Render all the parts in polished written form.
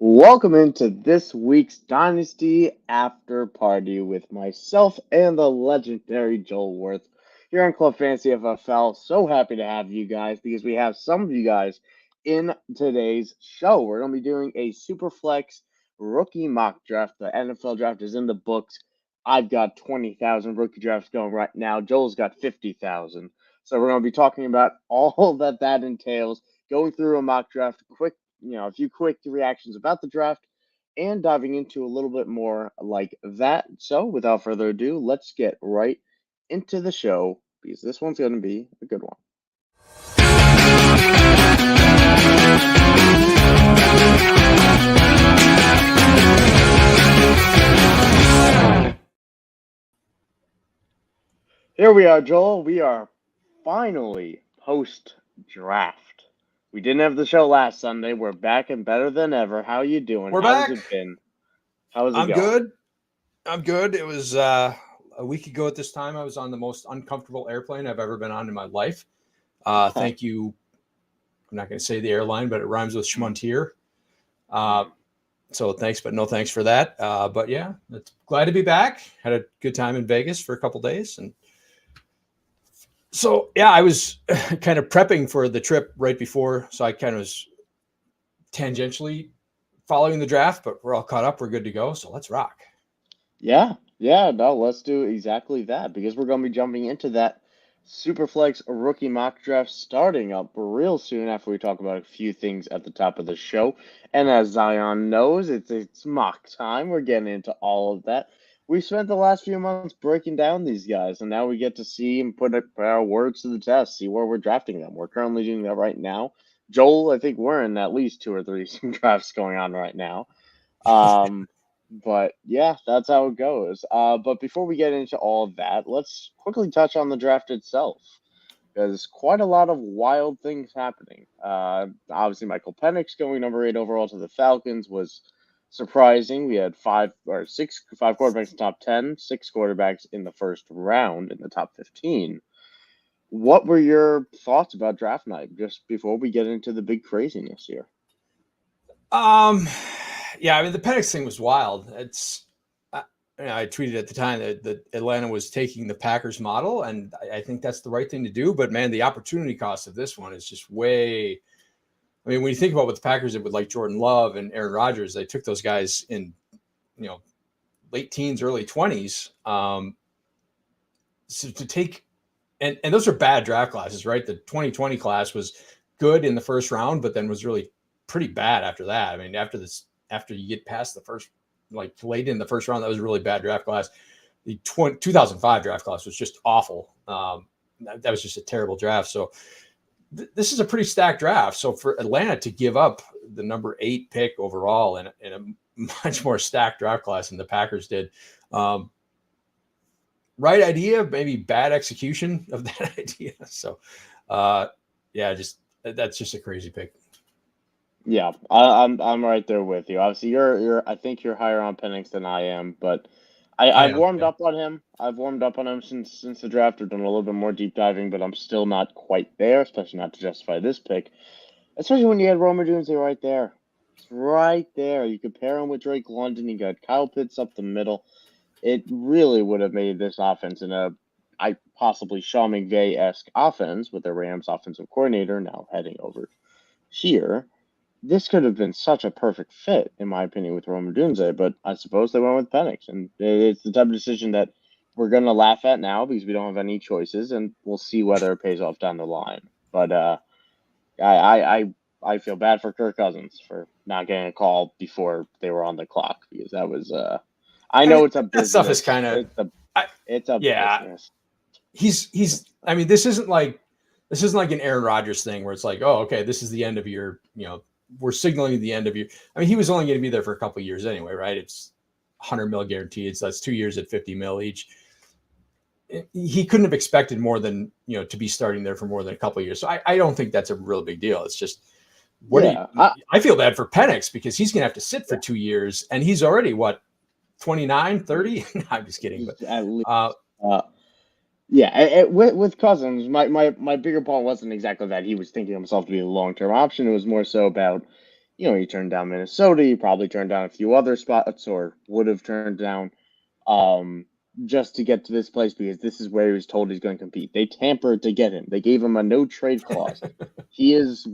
Welcome into this week's Dynasty After Party with myself and the legendary Joel Wirth here on Club Fantasy FFL. So happy to have you guys because we have some of you guys in today's show. We're going to be doing a Superflex rookie mock draft. The NFL draft is in the books. I've got 20,000 rookie drafts going right now. Joel's got 50,000. So we're going to be talking about all that entails, going through a mock draft, a few quick reactions about the draft and diving into a little bit more like that. So, without further ado, let's get right into the show because this one's going to be a good one. Here we are, Joel. We are finally post draft. We didn't have the show last Sunday. We're back and better than ever. How you doing? We're How's back. it been? How's it I'm going? good. I'm good. It was a week ago at this time. I was on the most uncomfortable airplane I've ever been on in my life. Thank you. I'm not going to say the airline, but it rhymes with Schmuntier. So thanks, but no thanks for that. But yeah, glad to be back. Had a good time in Vegas for a couple days. And so, yeah, I was kind of prepping for the trip right before. So I kind of was tangentially following the draft, but we're all caught up. We're good to go. So let's rock. Yeah, no, let's do exactly that because we're going to be jumping into that Superflex rookie mock draft starting up real soon after we talk about a few things at the top of the show. And as Zion knows, it's mock time. We're getting into all of that. We spent the last few months breaking down these guys, and now we get to see and put our words to the test, see where we're drafting them. We're currently doing that right now. Joel, I think we're in at least 2 or 3 drafts going on right now. But yeah, that's how it goes. But before we get into all of that, let's quickly touch on the draft itself. There's quite a lot of wild things happening. Obviously, Michael Penix going number 8 overall to the Falcons was surprising. We had 5 quarterbacks in the top 10, 6 quarterbacks in the first round in the top 15. What were your thoughts about draft night just before we get into the big craziness here? Yeah, I mean, the Penix thing was wild. I tweeted at the time that Atlanta was taking the Packers model, and I think that's the right thing to do. But man, the opportunity cost of this one is just way. I mean, when you think about what the Packers did with like Jordan Love and Aaron Rodgers, they took those guys in, late teens, early 20s. So to take, and those are bad draft classes, right? The 2020 class was good in the first round, but then was really pretty bad after that. I mean, after you get past the first, like late in the first round, that was a really bad draft class. The 2005 draft class was just awful. That was just a terrible draft. So this is a pretty stacked draft. So for Atlanta to give up the number 8 pick overall in a much more stacked draft class than the Packers did, right idea, maybe bad execution of that idea. So, that's just a crazy pick. Yeah, I'm right there with you. Obviously, I think you're higher on Penix than I am, but I've warmed up on him. I've warmed up on him since the draft. We've done a little bit more deep diving, but I'm still not quite there, especially not to justify this pick. Especially when you had Rome Odunze right there. It's right there. You compare him with Drake London, you got Kyle Pitts up the middle. It really would have made this offense possibly Sean McVay-esque offense with the Rams offensive coordinator now heading over here. This could have been such a perfect fit, in my opinion, with Rome Odunze, but I suppose they went with Penix, and it's the type of decision that we're going to laugh at now because we don't have any choices, and we'll see whether it pays off down the line. But I feel bad for Kirk Cousins for not getting a call before they were on the clock because that was I know it's a business. That stuff is kind of it's a business. He's. I mean, this isn't like an Aaron Rodgers thing where it's like, oh, okay, this is the end of your, we're signaling the end of your. I mean, he was only going to be there for a couple of years anyway, right? It's $100 million guaranteed, so that's 2 years at $50 million each. He couldn't have expected more than to be starting there for more than a couple of years. So I don't think that's a real big deal. It's just I feel bad for Penix because he's going to have to sit for 2 years, and he's already 29, 30. I'm just kidding, but at least, with Cousins, my bigger point wasn't exactly that he was thinking himself to be a long-term option. It was more so about, he turned down Minnesota. He probably turned down a few other spots, or would have turned down, just to get to this place, because this is where he was told he's going to compete. They tampered to get him. They gave him a no trade clause. he is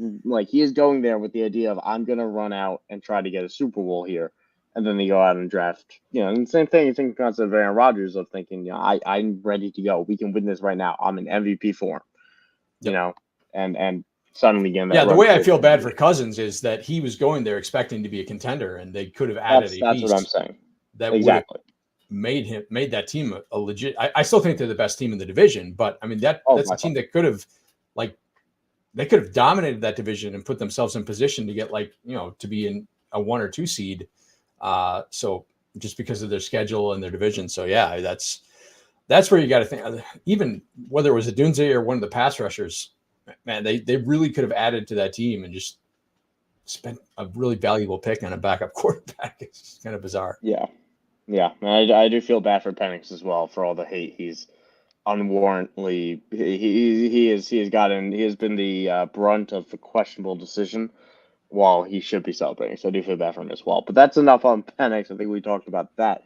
going there with the idea of, I'm going to run out and try to get a Super Bowl here. And then they go out and draft, and the same thing. You think concept of Aaron Rodgers, of thinking, I'm ready to go. We can win this right now. I'm in MVP form, and suddenly getting that. Yeah, the way I feel bad for Cousins is that he was going there expecting to be a contender, and they could have added a piece. That's what I'm saying. That exactly made that team a legit. I still think they're the best team in the division, but I mean that's a team that could have dominated that division and put themselves in position to get to be in a 1 or 2 seed. So just because of their schedule and their division. So yeah, that's where you got to think, even whether it was a Dunze or one of the pass rushers, man, they really could have added to that team and just spent a really valuable pick on a backup quarterback. It's kind of bizarre. Yeah. I do feel bad for Penix as well, for all the hate he's unwarrantedly, he has been the brunt of the questionable decision, while he should be celebrating. So I do feel bad for him as well. But that's enough on Penix. I think we talked about that.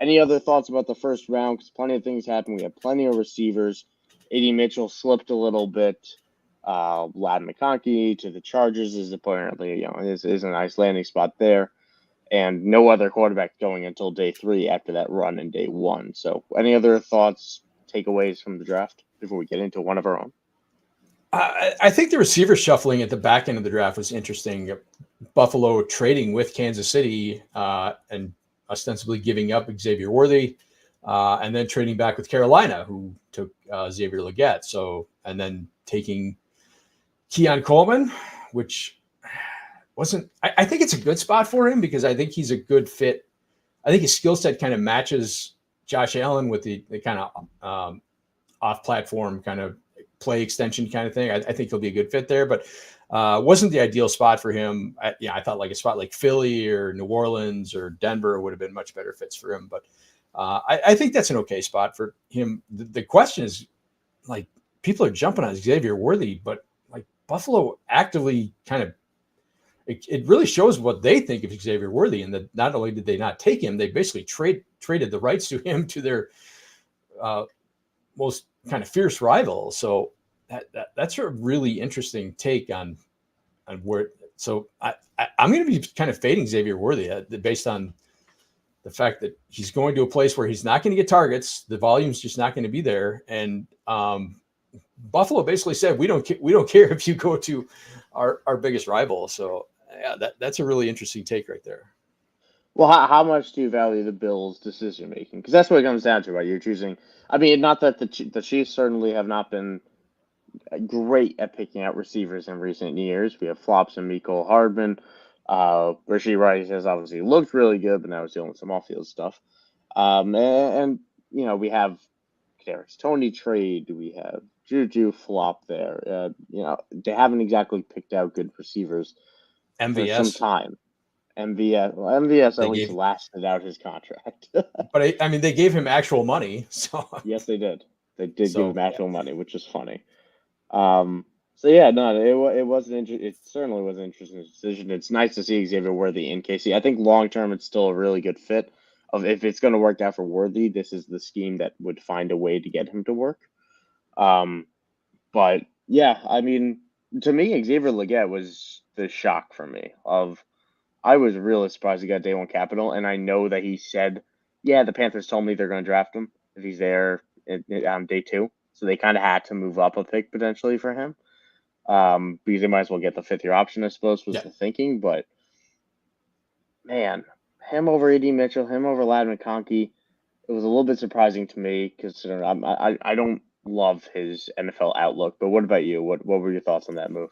Any other thoughts about the first round? Because plenty of things happened. We had plenty of receivers. A.D. Mitchell slipped a little bit. Lad McConkey to the Chargers is apparently, is a nice landing spot there. And no other quarterback going until day 3 after that run in day 1. So any other thoughts, takeaways from the draft before we get into one of our own? I think the receiver shuffling at the back end of the draft was interesting. Buffalo trading with Kansas City and ostensibly giving up Xavier Worthy, and then trading back with Carolina, who took Xavier Legette. So, and then taking Keon Coleman, which wasn't. I think it's a good spot for him because I think he's a good fit. I think his skill set kind of matches Josh Allen with the kind of off-platform kind of play extension kind of thing. I think he'll be a good fit there, but wasn't the ideal spot for him. I thought like a spot like Philly or New Orleans or Denver would have been much better fits for him. But I think that's an okay spot for him. The question is, like, people are jumping on Xavier Worthy, but like Buffalo actively kind of, it really shows what they think of Xavier Worthy. And that not only did they not take him, they basically traded the rights to him to their most kind of fierce rival. So that's a really interesting take on where. So I'm going to be kind of fading Xavier Worthy based on the fact that he's going to a place where he's not going to get targets. The volume's just not going to be there. And Buffalo basically said, we don't care if you go to our biggest rival. So yeah, that's a really interesting take right there. Well, how much do you value the Bills' decision making? Because that's what it comes down to, right? You're choosing. I mean, not that the Chiefs certainly have not been great at picking out receivers in recent years. We have flops in Mecole Hardman. Rashee Rice has obviously looked really good, but now he's dealing with some off-field stuff. And we have Kadarius Toney trade. We have Juju flop there. They haven't exactly picked out good receivers for some time. MVS at least lasted out his contract. But I mean, they gave him actual money. So yes, they did. They did give him actual money, which is funny. So yeah, no, it was it certainly was an interesting decision. It's nice to see Xavier Worthy in KC. I think long term, it's still a really good fit. If it's going to work out for Worthy, this is the scheme that would find a way to get him to work. But yeah, I mean, to me, Xavier Legette was the shock for me. I was really surprised he got day 1 capital, and I know that he said, yeah, the Panthers told me they're going to draft him if he's there on day 2. So they kind of had to move up a pick potentially for him, because they might as well get the 5th-year option, I suppose, was the thinking. But, man, him over A.D. Mitchell, him over Lad McConkey, it was a little bit surprising to me because I don't love his NFL outlook. But what about you? What were your thoughts on that move?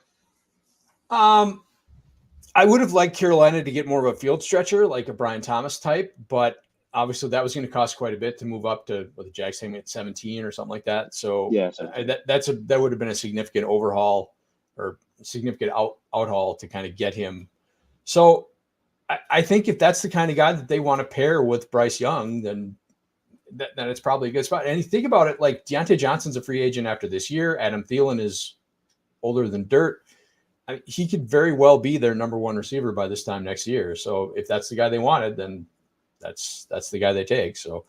I would have liked Carolina to get more of a field stretcher, like a Brian Thomas type, but obviously that was going to cost quite a bit to move up to the Jags saying at 17 or something like that. So yeah, that would have been a significant overhaul or significant outhaul to kind of get him. So I think if that's the kind of guy that they want to pair with Bryce Young, then it's probably a good spot. And you think about it, like Deontay Johnson's a free agent after this year. Adam Thielen is older than dirt. he could very well be their number one receiver by this time next year. So if that's the guy they wanted, then that's the guy they take. So,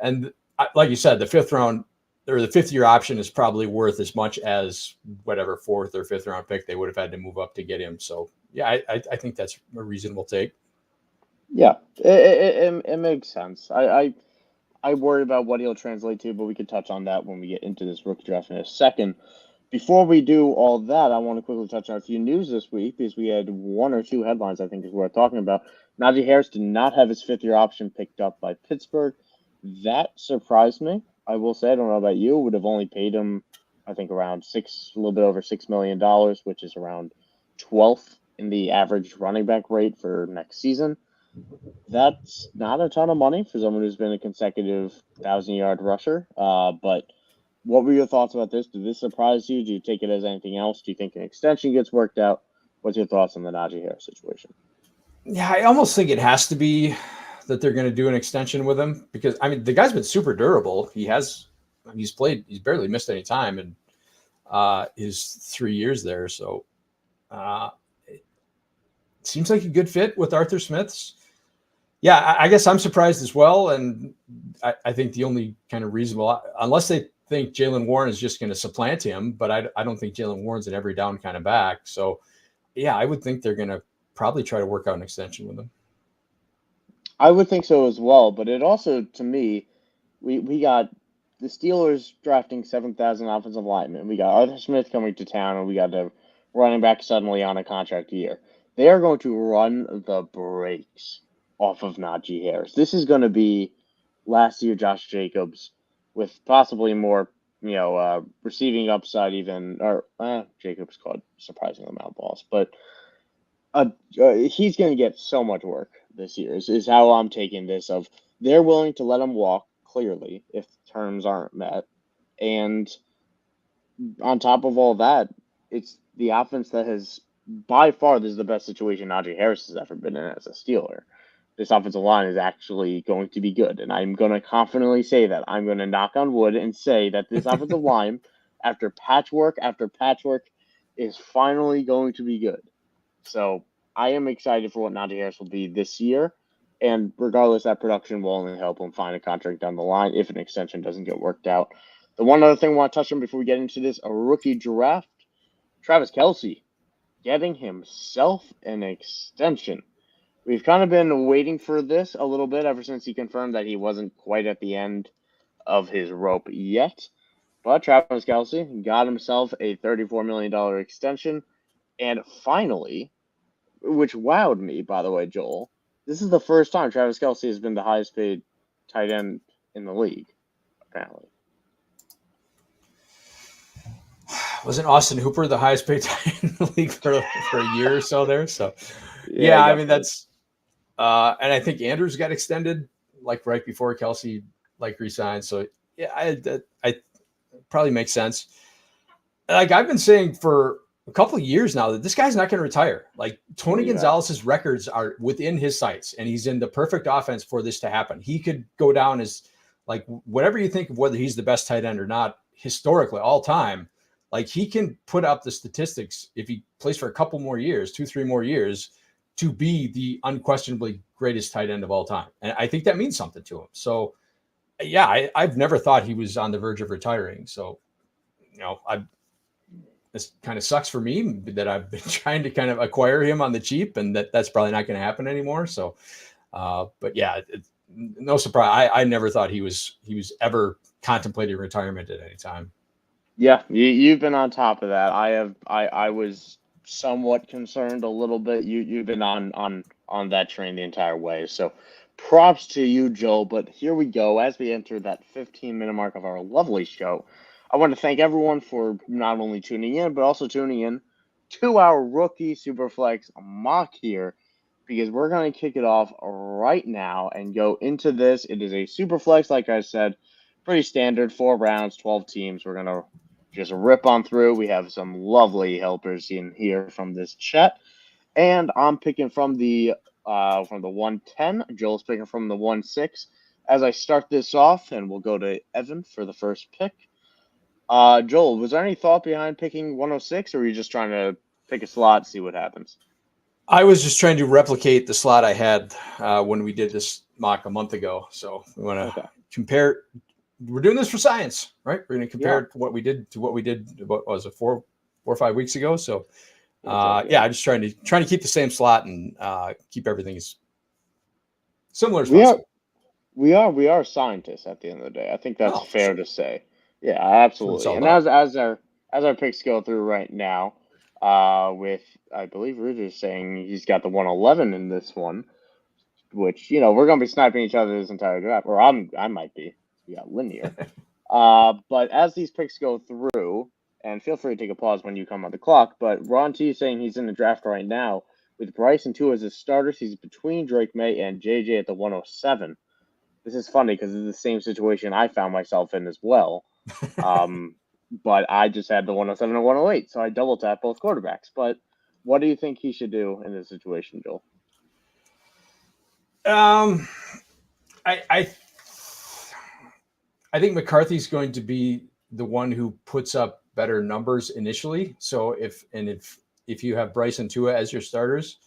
and like you said, the fifth year option is probably worth as much as whatever fourth or fifth round pick they would have had to move up to get him. So yeah, I think that's a reasonable take. Yeah, it makes sense. I worry about what he'll translate to, but we could touch on that when we get into this rookie draft in a second. Before we do all that, I want to quickly touch on a few news this week because we had one or two headlines I think is worth talking about. Najee Harris did not have his fifth-year option picked up by Pittsburgh. That surprised me. I will say, I don't know about you, would have only paid him, I think, around a little bit over $6 million, which is around 12th in the average running back rate for next season. That's not a ton of money for someone who's been a consecutive 1,000-yard rusher. But what were your thoughts about this? Did this surprise you? Do you take it as anything else? Do you think an extension gets worked out? What's your thoughts on the Najee Harris situation? Yeah, I almost think it has to be that they're going to do an extension with him because the guy's been super durable. He's barely missed any time in his 3 years there. So it seems like a good fit with Arthur Smith's. Yeah, I guess I'm surprised as well. And I think the only kind of reasonable, unless they think Jaylen Warren is just going to supplant him, but I don't think Jaylen Warren's an every down kind of back. So yeah, I would think they're going to probably try to work out an extension with him. I would think so as well, but it also, to me, we got the Steelers drafting 7,000 offensive linemen. We got Arthur Smith coming to town, and we got the running back suddenly on a contract year. They are going to run the brakes off of Najee Harris. This is going to be last year Josh Jacobs with possibly more, receiving upside even, or Jacobs caught surprising amount of balls, but he's going to get so much work this year is how I'm taking this. Of they're willing to let him walk clearly if terms aren't met, and on top of all that, it's the offense that has by far this is the best situation Najee Harris has ever been in as a Steeler. This offensive line is actually going to be good, and I'm going to confidently say that. I'm going to knock on wood and say that this offensive line, after patchwork, is finally going to be good. So I am excited for what Najee Harris will be this year, and regardless, that production will only help him find a contract down the line if an extension doesn't get worked out. The one other thing I want to touch on before we get into this, a rookie draft, Travis Kelce getting himself an extension. We've kind of been waiting for this a little bit ever since he confirmed that he wasn't quite at the end of his rope yet. But Travis Kelce got himself a $34 million extension. And finally, which wowed me, by the way, Joel, this is the first time Travis Kelce has been the highest paid tight end in the league, apparently. Wasn't Austin Hooper the highest paid tight end in the league for a year or so there? So, yeah, that's and I think Andrews got extended like right before Kelce resigned. So yeah, I probably makes sense. Like I've been saying for a couple of years now that this guy's not going to retire. Like Tony Gonzalez's records are within his sights, and he's in the perfect offense for this to happen. He could go down as like whatever you think of whether he's the best tight end or not historically all time. Like he can put up the statistics if he plays for a couple more years, 2-3 more years, to be the unquestionably greatest tight end of all time. And I think that means something to him. So yeah, I've never thought he was on the verge of retiring. So, this kind of sucks for me that I've been trying to kind of acquire him on the cheap, and that's probably not going to happen anymore. So, but yeah, no surprise. I never thought he was ever contemplating retirement at any time. Yeah, you've been on top of that. I was somewhat concerned a little bit. You've been on that train the entire way. So props to you, Joel. But here we go. As we enter that 15-minute mark of our lovely show, I want to thank everyone for not only tuning in, but also tuning in to our rookie Superflex mock here, because we're going to kick it off right now and go into this. It is a Superflex, like I said, pretty standard, 4 rounds, 12 teams. We're going to just rip on through. We have some lovely helpers in here from this chat, and I'm picking from the 110. Joel's picking from the 1-6. As I start this off, and we'll go to Evan for the first pick. Joel, was there any thought behind picking 106, or were you just trying to pick a slot, see what happens. I was just trying to replicate the slot I had when we did this mock a month ago. So we want to compare. We're doing this for science, right? We're going to compare what we did to what we did. What was it, 4 or 5 weeks ago? So I'm just trying to keep the same slot and keep everything as similar as possible. We are scientists at the end of the day. I think that's fair to say. Yeah, absolutely. And as our picks go through right now, with I believe Ridger's saying he's got the 111 in this one, which we're gonna be sniping each other this entire draft, or I might be. We got linear. But as these picks go through, and feel free to take a pause when you come on the clock. But Ron T is saying he's in the draft right now with Bryce and 2 as his starters. He's between Drake May and JJ at the 107. This is funny because it's the same situation I found myself in as well. But I just had the 107 and 108, so I double tapped both quarterbacks. But what do you think he should do in this situation, Joel? I think McCarthy's going to be the one who puts up better numbers initially. So if you have Bryce and Tua as your starters,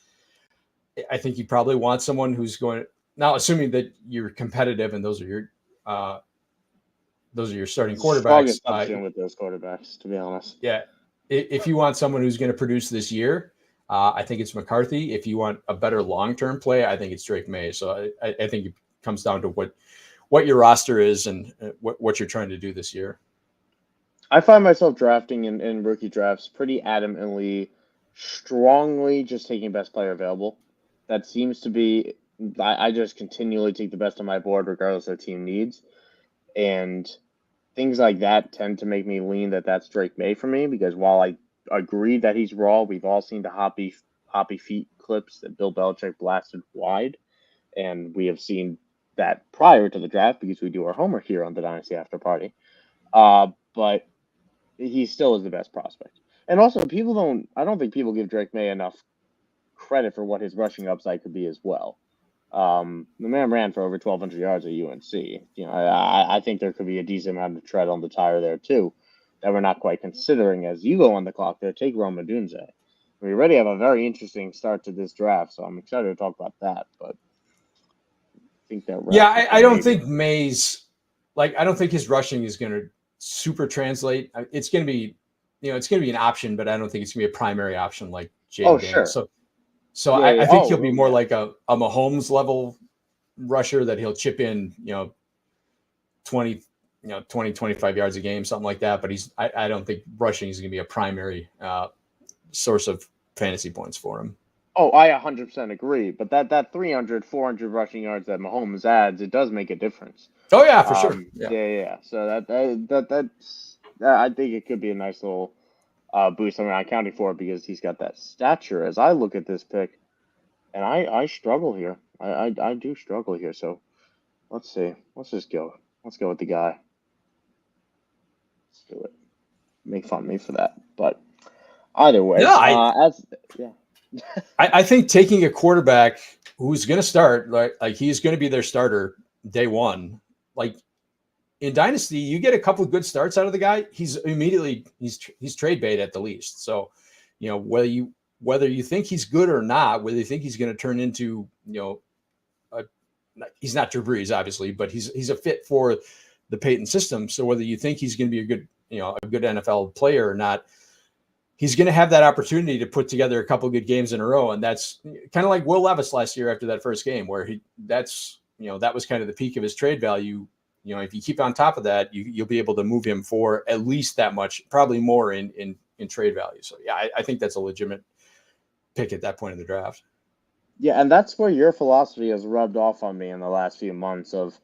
I think you probably want someone who's going to, now assuming that you're competitive and those are your starting quarterbacks. Strong with those quarterbacks, to be honest. Yeah, if you want someone who's going to produce this year, I think it's McCarthy. If you want a better long-term play, I think it's Drake May. So I think it comes down to what your roster is and what you're trying to do this year. I find myself drafting in rookie drafts pretty adamantly, strongly just taking best player available. That seems to be, I just continually take the best on my board regardless of team needs. And things like that tend to make me lean that that's Drake May for me, because while I agree that he's raw, we've all seen the hoppy feet clips that Bill Belichick blasted wide. And we have seen that prior to the draft because we do our homework here on the Dynasty After Party. But he still is the best prospect. And also, I don't think people give Drake May enough credit for what his rushing upside could be as well. The man ran for over 1,200 yards at UNC. I think there could be a decent amount of tread on the tire there too that we're not quite considering as you go on the clock there. Take Rome Odunze. We already have a very interesting start to this draft, so I'm excited to talk about that. But I think that I don't think May's I don't think his rushing is going to super translate. It's going to be, it's going to be an option, but I don't think it's going to be a primary option like Jay. Sure. So I think he'll be more like a Mahomes level rusher that he'll chip in, 20, 25 yards a game, something like that. But I don't think rushing is going to be a primary source of fantasy points for him. Oh, I 100% agree. But that 300, 400 rushing yards that Mahomes adds, it does make a difference. Oh yeah, for sure. Yeah. So that's I think it could be a nice little boost. I'm not accounting for it because he's got that stature. As I look at this pick, and I struggle here. I do struggle here. So let's see. Let's just go. Let's go with the guy. Let's do it. Make fun of me for that, but either way, I think taking a quarterback who's going to start, like he's going to be their starter day one. Like in Dynasty, you get a couple of good starts out of the guy. He's trade bait at the least. So, whether you think he's good or not, whether you think he's going to turn into, he's not Drew Brees, obviously, but he's a fit for the Peyton system. So whether you think he's going to be a good NFL player or not, he's going to have that opportunity to put together a couple of good games in a row. And that's kind of like Will Levis last year after that first game where that was kind of the peak of his trade value. If you keep on top of that, you'll be able to move him for at least that much, probably more in trade value. So yeah, I think that's a legitimate pick at that point in the draft. Yeah, and that's where your philosophy has rubbed off on me in the last few months of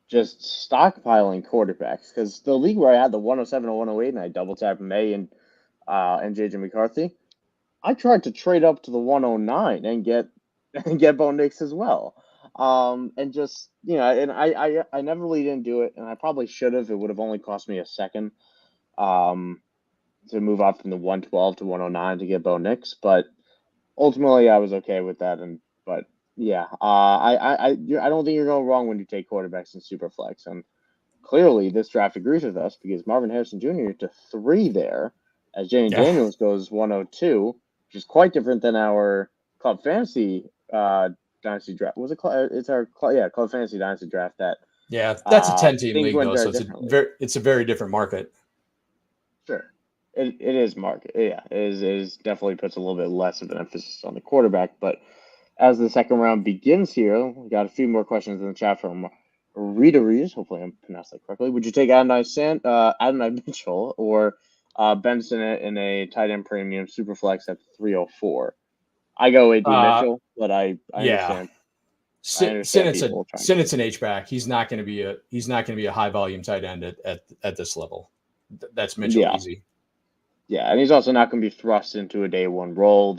just stockpiling quarterbacks. Because the league where I had the 107 and 108 and I double tapped May and JJ McCarthy, I tried to trade up to the 109 and get Bo Nix as well. And just, and I never really didn't do it, and I probably should have. It would have only cost me a second to move up from the 112 to 109 to get Bo Nix, but ultimately I was okay with that. But yeah, I don't think you're going wrong when you take quarterbacks in Superflex, and clearly this draft agrees with us because Marvin Harrison Jr. to 3 there, as Jane Daniels goes 102. which is quite different than our Club Fantasy Dynasty draft. Was it? It's our Club Fantasy Dynasty draft that. Yeah, that's a 10-team Things league went though, so very it's differently. it's a very different market. Sure. It is market. Yeah, it is definitely puts a little bit less of an emphasis on the quarterback. But as the second round begins here, we got a few more questions in the chat from Rita Reeves. Hopefully I'm pronounced that correctly. Would you take Adonai Mitchell or Benson in a tight end premium Superflex at 304? I go AD Mitchell, but I understand. I understand people trying to. Since an H back, he's not going to be a high volume tight end at this level. That's Mitchell easy. Yeah, and he's also not going to be thrust into a day one role.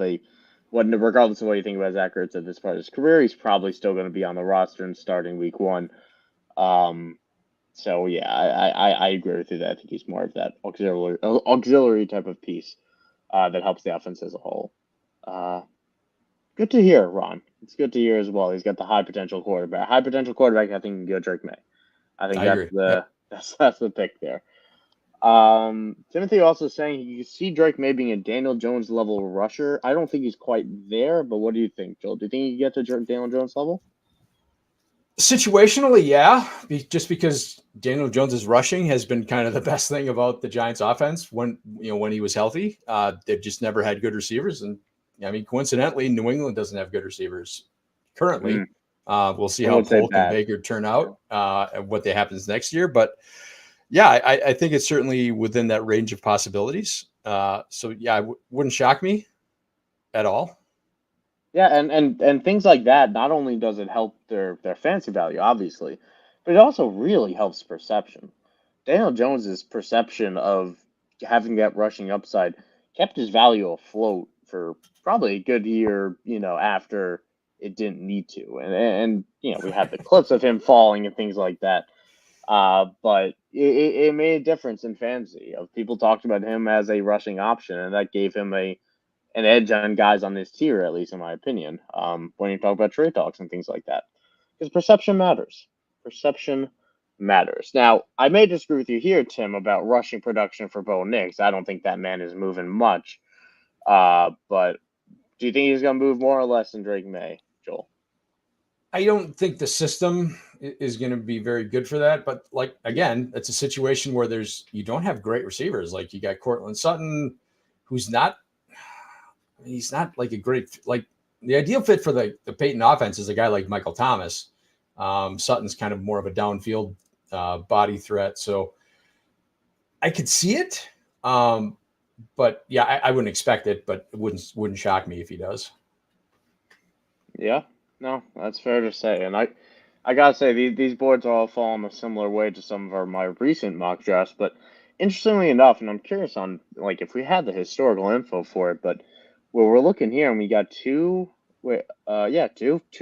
Regardless of what you think about Zach Ertz at this part of his career, he's probably still going to be on the roster and starting week one. So yeah, I agree with you that I think he's more of that auxiliary type of piece that helps the offense as a whole. Good to hear, Ron. It's good to hear as well. He's got the high potential quarterback. I think you can go Drake May. I think that's the pick there. Timothy also saying you see Drake May being a Daniel Jones level rusher. I don't think he's quite there, but what do you think, Joel? Do you think he can get to Daniel Jones level? Situationally, yeah. Just because Daniel Jones's rushing has been kind of the best thing about the Giants' offense when he was healthy. They've just never had good receivers, and I mean, coincidentally, New England doesn't have good receivers currently. We'll see how Polk and Baker turn out and what happens next year, but. Yeah, I think it's certainly within that range of possibilities. So yeah, wouldn't shock me at all. Yeah, and things like that. Not only does it help their fantasy value, obviously, but it also really helps perception. Daniel Jones's perception of having that rushing upside kept his value afloat for probably a good year. After it didn't need to, and we have the clips of him falling and things like that. But it made a difference in fantasy. People talked about him as a rushing option, and that gave him an edge on guys on this tier, at least in my opinion. When you talk about trade talks and things like that, because perception matters. Perception matters. Now, I may disagree with you here, Tim, about rushing production for Bo Nix. I don't think that man is moving much. But do you think he's going to move more or less than Drake May, Joel? I don't think the system is going to be very good for that. But again, it's a situation where you don't have great receivers. Like you got Cortland Sutton, he's not like a great, the ideal fit for the Peyton offense is a guy like Michael Thomas. Sutton's kind of more of a downfield body threat. So I could see it. But yeah, I wouldn't expect it, but it wouldn't shock me if he does. Yeah. No, that's fair to say. And I gotta say, these boards all fall in a similar way to some of my recent mock drafts. But interestingly enough, and I'm curious on if we had the historical info for it, but where we're looking here, and we got two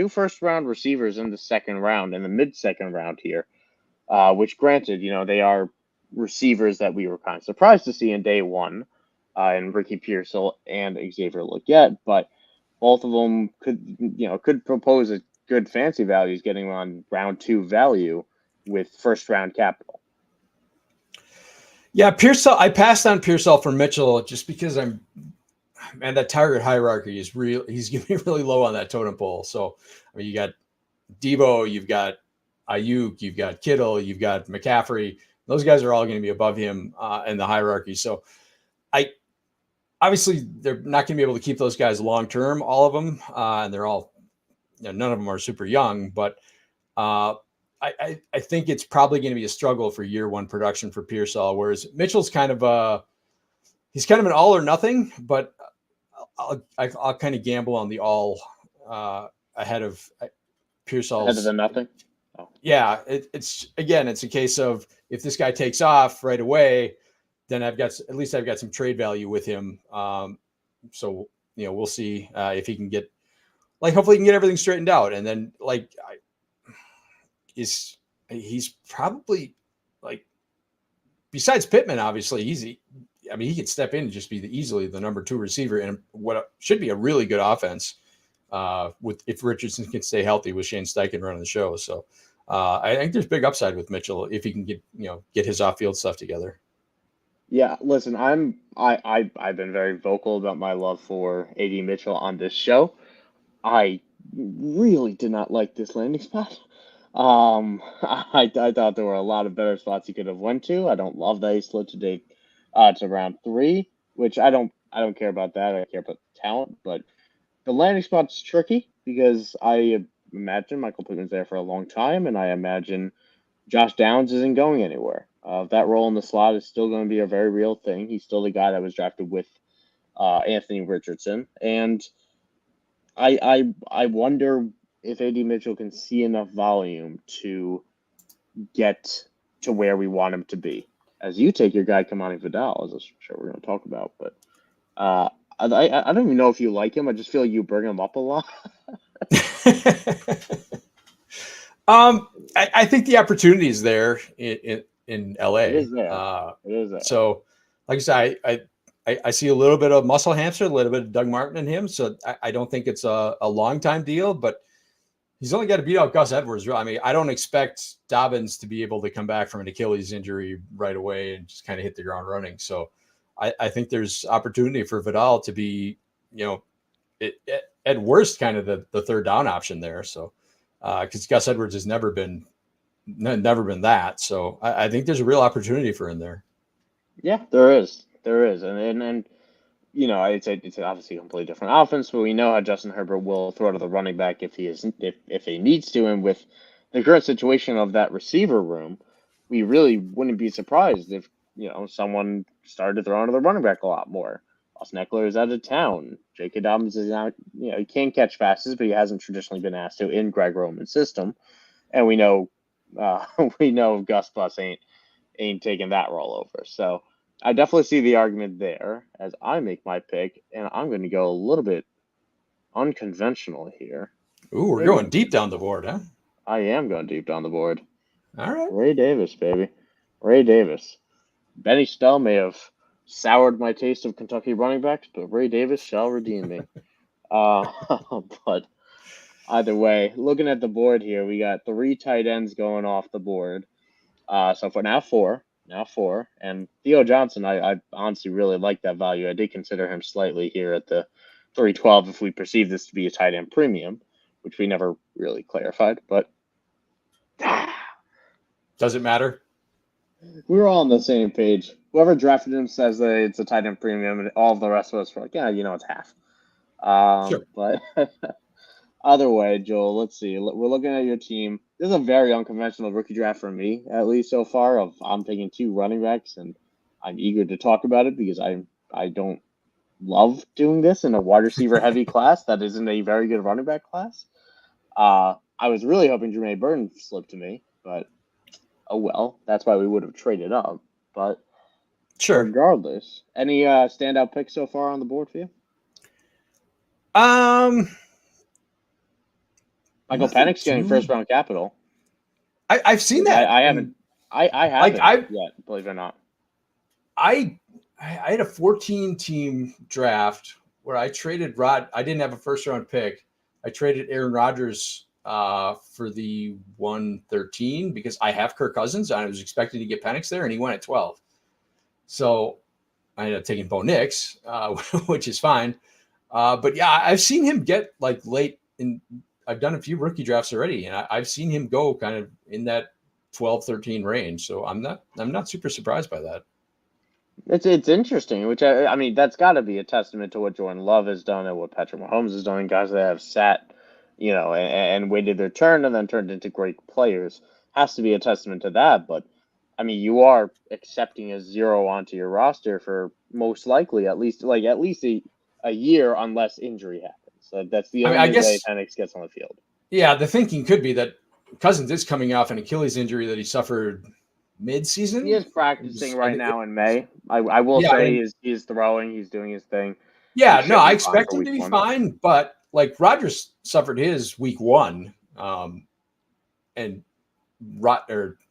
first round receivers in the second round, in the mid second round here, which granted, they are receivers that we were kind of surprised to see in day one, in Ricky Pearsall and Xavier Legette, but. Both of them could propose a good fancy values getting on round 2 value with first round capital. Yeah, Pearsall. I passed on Pearsall for Mitchell just because that target hierarchy is real. He's going to be really low on that totem pole. So, I mean, you got Debo, you've got Ayuk, you've got Kittle, you've got McCaffrey. Those guys are all going to be above him in the hierarchy. So, obviously, they're not going to be able to keep those guys long term, all of them, and they're all, none of them are super young. But I think it's probably going to be a struggle for year one production for Pearsall. Whereas Mitchell's kind of an all or nothing. But I'll kind of gamble on the all ahead of Pearsall's. Ahead of the nothing. Oh. Yeah, it's a case of if this guy takes off right away. Then I've got some trade value with him. So we'll see if he can get, hopefully he can get everything straightened out. And then he's probably besides Pittman, obviously he could step in and just be easily the number 2 receiver in what should be a really good offense. If Richardson can stay healthy with Shane Steichen running the show. So I think there's big upside with Mitchell if he can get his off field stuff together. Yeah, listen, I've been very vocal about my love for AD Mitchell on this show. I really did not like this landing spot. I thought there were a lot of better spots he could have went to. I don't love that he slid to round three, which I don't care about that. I care about the talent, but the landing spot's tricky because I imagine Michael Pittman's there for a long time, and I imagine Josh Downs isn't going anywhere. That role in the slot is still going to be a very real thing. He's still the guy that was drafted with Anthony Richardson, and I wonder if AD Mitchell can see enough volume to get to where we want him to be. As you take your guy Kamani Vidal, as I'm sure we're going to talk about, but I don't even know if you like him. I just feel like you bring him up a lot. I think the opportunity is there in LA. It is there. It is there. So, like I said, I see a little bit of muscle hamster, a little bit of Doug Martin in him. So I don't think it's a long time deal, but he's only got to beat out Gus Edwards. I mean, I don't expect Dobbins to be able to come back from an Achilles injury right away and just kind of hit the ground running. So I think there's opportunity for Vidal to be, at worst, kind of the third down option there. So because Gus Edwards has never been that. So I think there's a real opportunity for him there. Yeah, there is. There is. And it's obviously a completely different offense, but we know how Justin Herbert will throw to the running back if he needs to. And with the current situation of that receiver room, we really wouldn't be surprised if, someone started to throw to the running back a lot more. Austin Eckler is out of town. J.K. Dobbins is out. He can't catch passes, but he hasn't traditionally been asked to in Greg Roman's system. And we know Gus Bus ain't taking that role over. So I definitely see the argument there as I make my pick, and I'm going to go a little bit unconventional here. Ooh, we're going deep down the board, huh? I am going deep down the board. All right. Ray Davis, baby. Ray Davis. Benny Snell may have soured my taste of Kentucky running backs, but Ray Davis shall redeem me. But either way, looking at the board here, we got 3 tight ends going off the board. So for now four, and Theo Johnson, I honestly really like that value. I did consider him slightly here at the 312 if we perceive this to be a tight end premium, which we never really clarified. But does it matter? We're all on the same page. Whoever drafted him says that it's a tight end premium, and all of the rest of us were like, yeah, it's half. Sure. But either way, Joel, let's see. We're looking at your team. This is a very unconventional rookie draft for me, at least so far. I'm taking 2 running backs, and I'm eager to talk about it because I don't love doing this in a wide receiver heavy class that isn't a very good running back class. I was really hoping Jermaine Burton slipped to me, but oh well. That's why we would have traded up. But sure. Regardless, any standout picks so far on the board for you? Michael Penix getting first round capital. I've seen that. I haven't. I haven't yet. Believe it or not. I had a 14-team draft where I traded I didn't have a first round pick. I traded Aaron Rodgers for the 113 because I have Kirk Cousins. And I was expecting to get Penix there, and he went at 12. So I ended up taking Bo Nix, which is fine. But yeah, I've seen him get like late in. I've done a few rookie drafts already, and I've seen him go kind of in that 12-13 range. So I'm not super surprised by that. It's interesting, which I mean that's got to be a testament to what Jordan Love has done and what Patrick Mahomes has done. Guys that have sat, and waited their turn and then turned into great players has to be a testament to that. But I mean, you are accepting a 0 onto your roster for most likely at least a year unless injury happens. So that's the only way Penix gets on the field. Yeah, the thinking could be that Cousins is coming off an Achilles injury that he suffered mid-season. He is practicing right now in May. I will say he's throwing, he's doing his thing. Yeah, no, I expect him to be fine, but like Rodgers suffered his week 1, and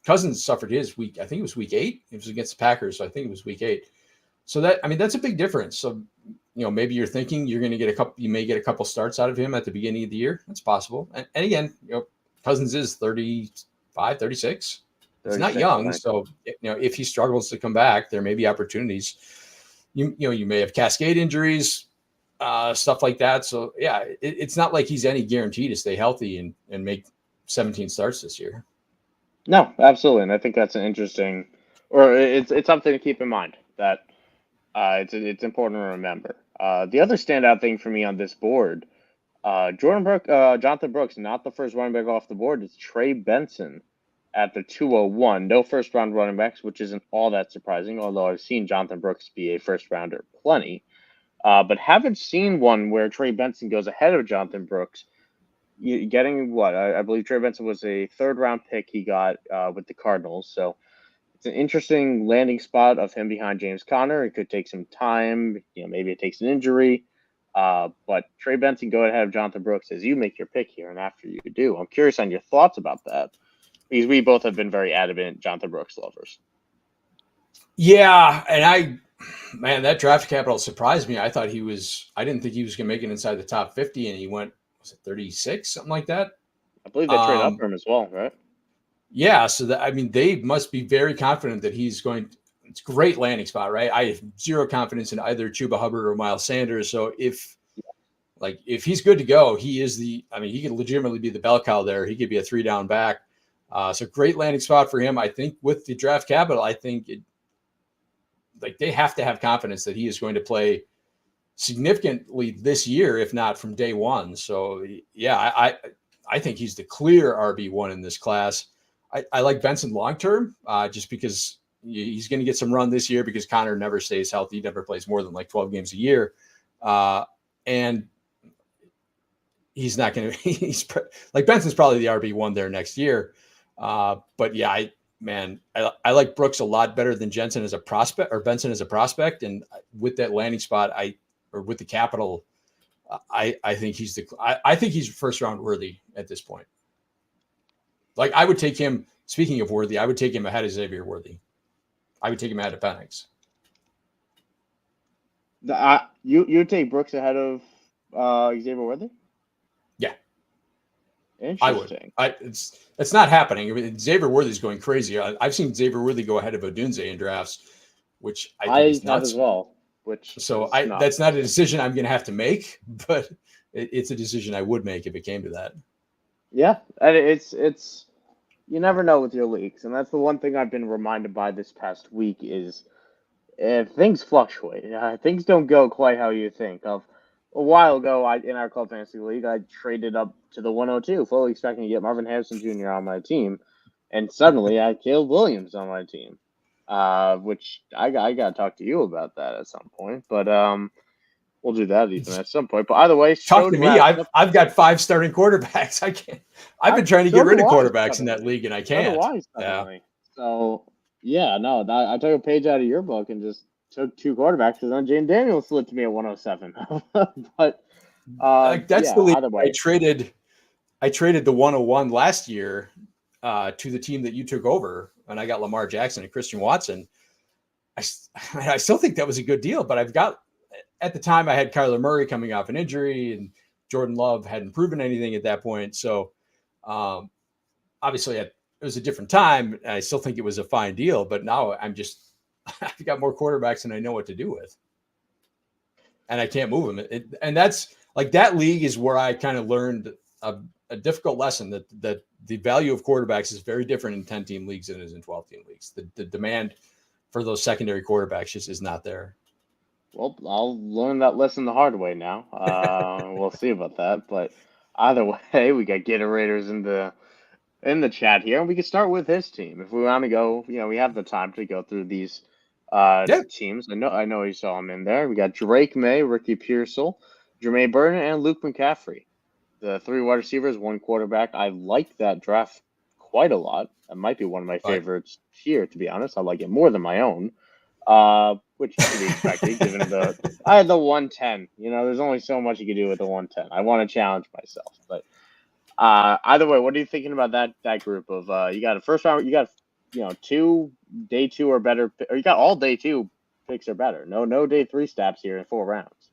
Cousins suffered his week. I think it was week 8. It was against the Packers, so I think it was week 8. So that's a big difference. So maybe you're thinking you're going to get you may get a couple starts out of him at the beginning of the year. That's possible. And again, Cousins is 35, 36. He's not young, so if he struggles to come back, there may be opportunities. You may have cascade injuries, stuff like that. So yeah, it's not like he's any guarantee to stay healthy and make 17 starts this year. No, absolutely, and I think that's an interesting, or it's something to keep in mind that it's important to remember. The other standout thing for me on this board, Jonathan Brooks, not the first running back off the board. It's Trey Benson at the 201. No first round running backs, which isn't all that surprising, although I've seen Jonathan Brooks be a first rounder plenty. But haven't seen one where Trey Benson goes ahead of Jonathan Brooks. Getting what? I believe Trey Benson was a third round pick he got with the Cardinals. So it's an interesting landing spot of him behind James Conner. It could take some time. Maybe it takes an injury. But Trey Benson, go ahead of Jonathan Brooks as you make your pick here. And after you do, I'm curious on your thoughts about that, because we both have been very adamant Jonathan Brooks lovers. Yeah. And that draft capital surprised me. I didn't think he was going to make it inside the top 50, and he went, was it 36, something like that? I believe they traded up for him as well, right? Yeah. So they must be very confident that he's going to. It's a great landing spot, right? I have zero confidence in either Chuba Hubbard or Miles Sanders. So if he's good to go, he could legitimately be the bell cow there. He could be a 3-down back. So great landing spot for him. I think with the draft capital, they have to have confidence that he is going to play significantly this year, if not from day one. So yeah, I think he's the clear RB1 in this class. I like Benson long-term, just because he's going to get some run this year because Connor never stays healthy. He never plays more than 12 games a year. And he's not going to, Benson's probably the RB1 there next year. But yeah, I like Brooks a lot better than Benson as a prospect. And with that landing spot, with the capital, I think he's first round worthy at this point. I would take him, speaking of worthy, I would take him ahead of Xavier Worthy. I would take him ahead of Penix. You take Brooks ahead of Xavier Worthy? Yeah. Interesting. I would. It's not happening. I mean, Xavier Worthy's going crazy. I've seen Xavier Worthy go ahead of Odunze in drafts, which I think is nuts. As well. That's not a decision I'm going to have to make, but it's a decision I would make if it came to that. Yeah, and it's you never know with your leagues, and that's the one thing I've been reminded by this past week is things fluctuate. Things don't go quite how you think. A while ago, in our club fantasy league, I traded up to the 102, fully expecting to get Marvin Harrison Jr. on my team, and suddenly I had Caleb Williams on my team, which I got to talk to you about that at some point, but we'll do that even at some point. But either way, talk to me. I've got 5 starting quarterbacks. I can't. I've been trying to get rid of quarterbacks in that league, and I can't. Yeah. So yeah, no, I took a page out of your book and just took 2 quarterbacks, because then Jane Daniels slipped to me at 107. But that's the league. I traded the 101 last year to the team that you took over, and I got Lamar Jackson and Christian Watson. I still think that was a good deal, but at the time I had Kyler Murray coming off an injury, and Jordan Love hadn't proven anything at that point. So obviously it was a different time. I still think it was a fine deal, but now I've got more quarterbacks than I know what to do with, and I can't move them. And that's that league is where I kind of learned a difficult lesson that the value of quarterbacks is very different in 10-team leagues than it is in 12-team leagues. The demand for those secondary quarterbacks just is not there. Well, I'll learn that lesson the hard way now. We'll see about that. But either way, we got Gator Raiders in the chat here, and we can start with his team if we want to go. We have the time to go through these teams. I know you saw them in there. We got Drake May, Ricky Pearsall, Jermaine Burton, and Luke McCaffrey. The 3 wide receivers, 1 quarterback. I like that draft quite a lot. That might be one of my favorites here, to be honest. I like it more than my own. Which should be expected given I had the 110. There's only so much you can do with the 110. I want to challenge myself, but either way, what are you thinking about that group of you got a first round, you got 2 day 2 or better, or you got all day 2 picks or better. No day 3 steps here in 4 rounds.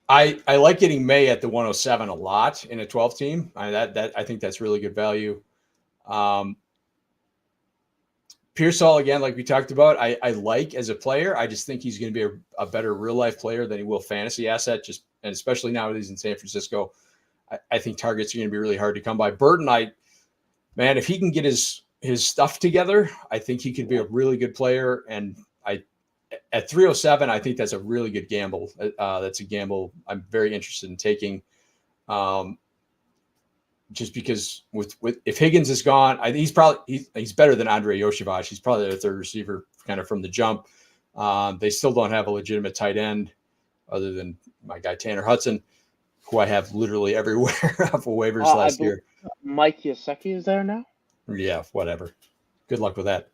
I like getting May at the 107 a lot in a 12 team. I think that's really good value. Pearsall, again, like we talked about, I like as a player. I just think he's going to be a better real life player than he will fantasy asset. And especially now that he's in San Francisco, I think targets are going to be really hard to come by. Burton, man, if he can get his stuff together, I think he could be a really good player. And at 307, I think that's a really good gamble. That's a gamble I'm very interested in taking. Just because with if Higgins is gone, he's better than Andrei Yoshivach. He's probably their third receiver kind of from the jump. They still don't have a legitimate tight end other than my guy Tanner Hudson, who I have literally everywhere off of waivers last year. Mike Gesicki is there now? Yeah, whatever. Good luck with that.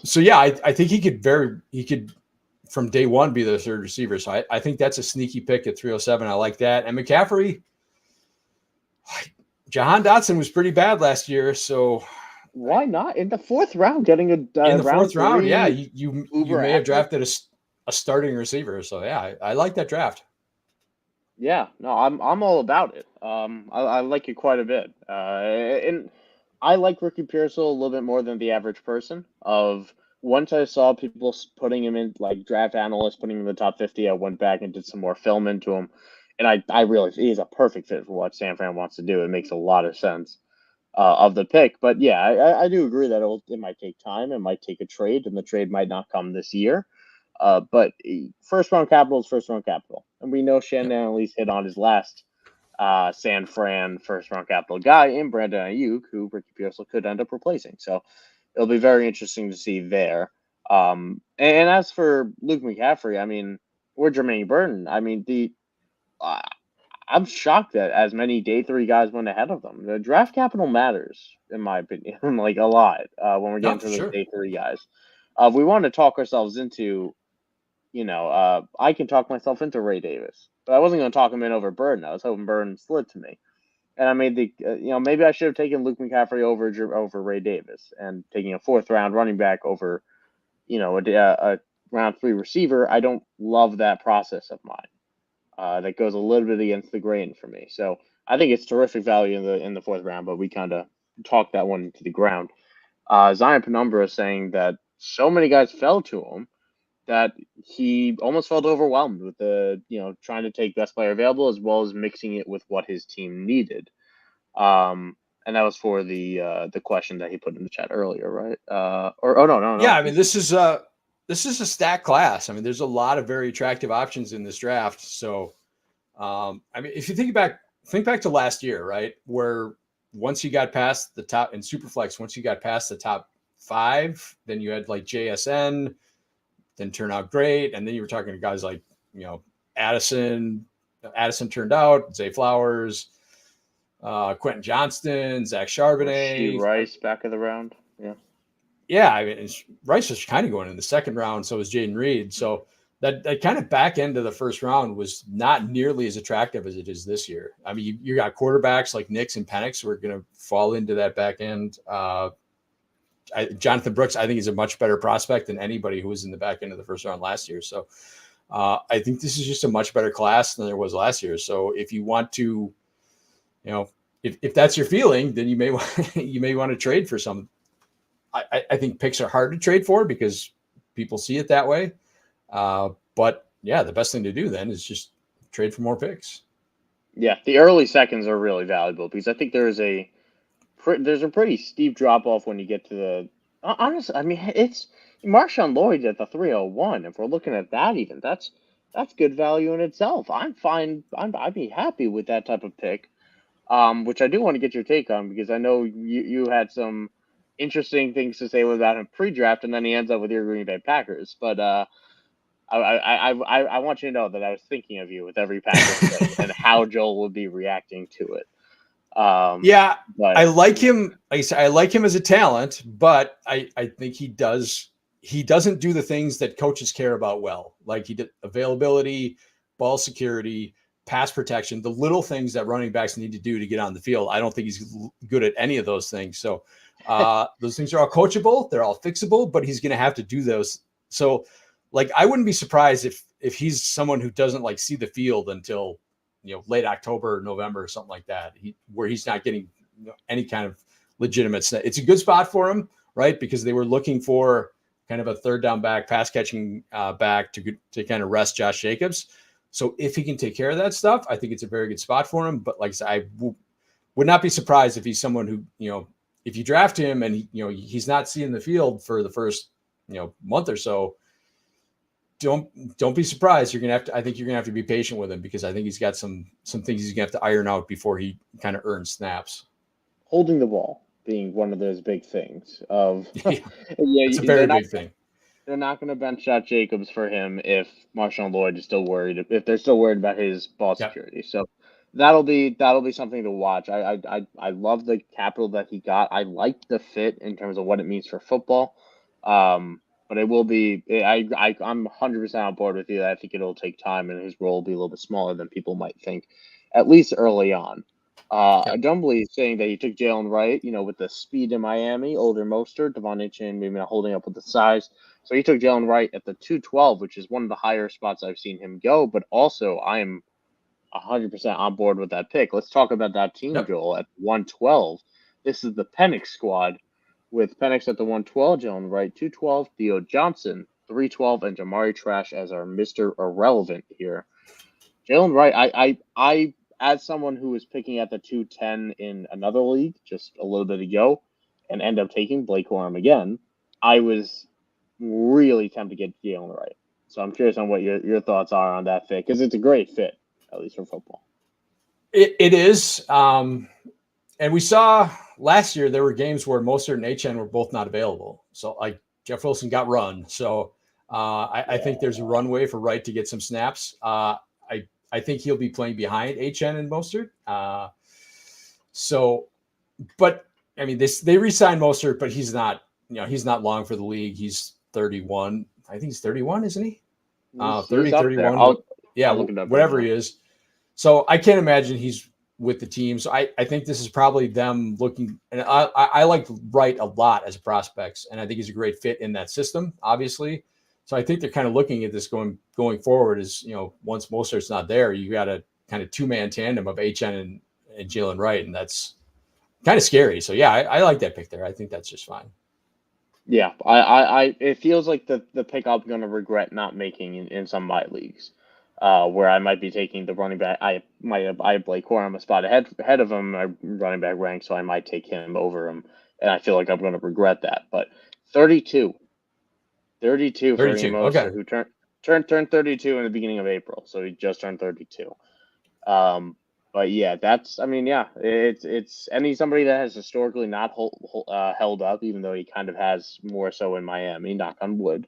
So yeah, I think he could from day one be the third receiver. So I think that's a sneaky pick at 307. I like that. And McCaffrey, Jahan Dotson was pretty bad last year, so why not in the fourth round? Getting in the fourth round, yeah, you may have drafted a starting receiver. So yeah, I like that draft. Yeah, no, I'm all about it. I like it quite a bit. And I like Ricky Pearsall a little bit more than the average person. Once I saw people putting him in, like draft analysts putting him in the top 50, I went back and did some more film into him. And I realized he's a perfect fit for what San Fran wants to do. It makes a lot of sense of the pick. But yeah, I do agree that it might take time. It might take a trade, and the trade might not come this year. But first round capital is first round capital. And we know Shannon at least hit on his last San Fran first round capital guy in Brandon Ayuk, who Ricky Pearsall could end up replacing. So it'll be very interesting to see there. And as for Luke McCaffrey, I mean, or Jermaine Burton, I mean, I'm shocked that as many day three guys went ahead of them. The draft capital matters, in my opinion, like a lot when we're getting to the day three guys. We want to talk ourselves into, I can talk myself into Ray Davis, but I wasn't going to talk him in over Burton. I was hoping Burton slid to me. And I made maybe I should have taken Luke McCaffrey over Ray Davis and taking a fourth round running back over, a round three receiver. I don't love that process of mine. That goes a little bit against the grain for me. So I think it's terrific value in the fourth round, but we kind of talked that one to the ground. Zion Penumbra is saying that so many guys fell to him that he almost felt overwhelmed with trying to take best player available as well as mixing it with what his team needed. And that was for the question that he put in the chat earlier, right? No. Yeah, I mean, this is a stacked class. I mean, there's a lot of very attractive options in this draft. So, I mean, if you think back to last year, right, where once you got past the top in Superflex, once you got past the top 5, then you had like JSN, didn't turn out great, and then you were talking to guys like Addison turned out, Zay Flowers, Quentin Johnston, Zach Charbonnet, Rice back of the round, yeah. Yeah, I mean, Rice was kind of going in the second round, so was Jaden Reed. So that kind of back end of the first round was not nearly as attractive as it is this year. I mean, you got quarterbacks like Nix and Penix who are going to fall into that back end. Jonathan Brooks, I think, is a much better prospect than anybody who was in the back end of the first round last year. So I think this is just a much better class than there was last year. So if you want to, if that's your feeling, then you may want to trade for some. I think picks are hard to trade for because people see it that way. But yeah, the best thing to do then is just trade for more picks. Yeah, the early seconds are really valuable because I think there's a pretty steep drop off when you get to the. Honestly, I mean, it's Marshawn Lloyd at the 301. If we're looking at that, even that's good value in itself. I'm fine. I'd be happy with that type of pick. Which I do want to get your take on because I know you had some interesting things to say about him pre-draft, and then he ends up with your Green Bay Packers. But I want you to know that I was thinking of you with every Packers pick and how Joel would be reacting to it. Yeah, but I like him. I like him as a talent, but I think he doesn't do the things that coaches care about well. Like he did availability, ball security, pass protection, the little things that running backs need to do to get on the field. I don't think he's good at any of those things. So those things are all coachable. They're all fixable, but he's going to have to do those. So like, I wouldn't be surprised if he's someone who doesn't like see the field until, late October, November, or something like that, where he's not getting any kind of legitimate snap. It's a good spot for him, right? Because they were looking for kind of a third down back, pass catching back to kind of rest Josh Jacobs. So if he can take care of that stuff, I think it's a very good spot for him. But like I said, would not be surprised if he's someone who, if you draft him and he's not seeing the field for the first, month or so, don't be surprised. I think you're gonna have to be patient with him, because I think he's got some things he's gonna have to iron out before he kind of earns snaps. Holding the ball being one of those big things of It's a very big thing. They're not going to bench Josh Jacobs for him if Marshawn Lloyd is still worried, if they're still worried about his ball security. Yep. So that'll be something to watch. I love the capital that he got. I like the fit in terms of what it means for football. But it will be. I'm 100% on board with you. I think it'll take time, and his role will be a little bit smaller than people might think, at least early on. I don't believe saying that he took Jalen Wright, with the speed in Miami, older Mostert, Devon Achane maybe not holding up with the size. So he took Jalen Wright at the 212, which is one of the higher spots I've seen him go. But also, I am 100% on board with that pick. Let's talk about that team, Joel, at 112. This is the Penix squad, with Penix at the 112, Jalen Wright 212, Theo Johnson 312, and Jamari Trash as our Mr. Irrelevant here. Jalen Wright, I as someone who was picking at the 210 in another league just a little bit ago and end up taking Blake Corum again, I was really tempted to get Jalen Wright. So I'm curious on what your thoughts are on that fit, because it's a great fit, at least for football. It is. And we saw last year there were games where Mostert and Achane were both not available. So like Jeff Wilson got run. So I think there's a runway for Wright to get some snaps. I think he'll be playing behind Achane and Mostert. But I mean, they re-signed Mostert, but he's not long for the league. He's 31. I think he's 31, isn't he? 30, 31. I'll look it up whatever he is. So I can't imagine he's with the team. So I think this is probably them looking, and I like Wright a lot as prospects, and I think he's a great fit in that system, obviously. So I think they're kind of looking at this going forward as, once Mostert's not there, you got a kind of two-man tandem of Achane and Jalen Wright, and that's kind of scary. So yeah, I like that pick there. I think that's just fine. Yeah, I it feels like the pick I'm going to regret not making in some of my leagues, where I might be taking the running back. I have Blake Corum a spot ahead of him, my running back rank, so I might take him over him, and I feel like I'm going to regret that. But 32 for Mostert, okay, who turned 32 in the beginning of April, so he just turned 32. But yeah, it's and he's somebody that has historically not held up, even though he kind of has more so in Miami, knock on wood.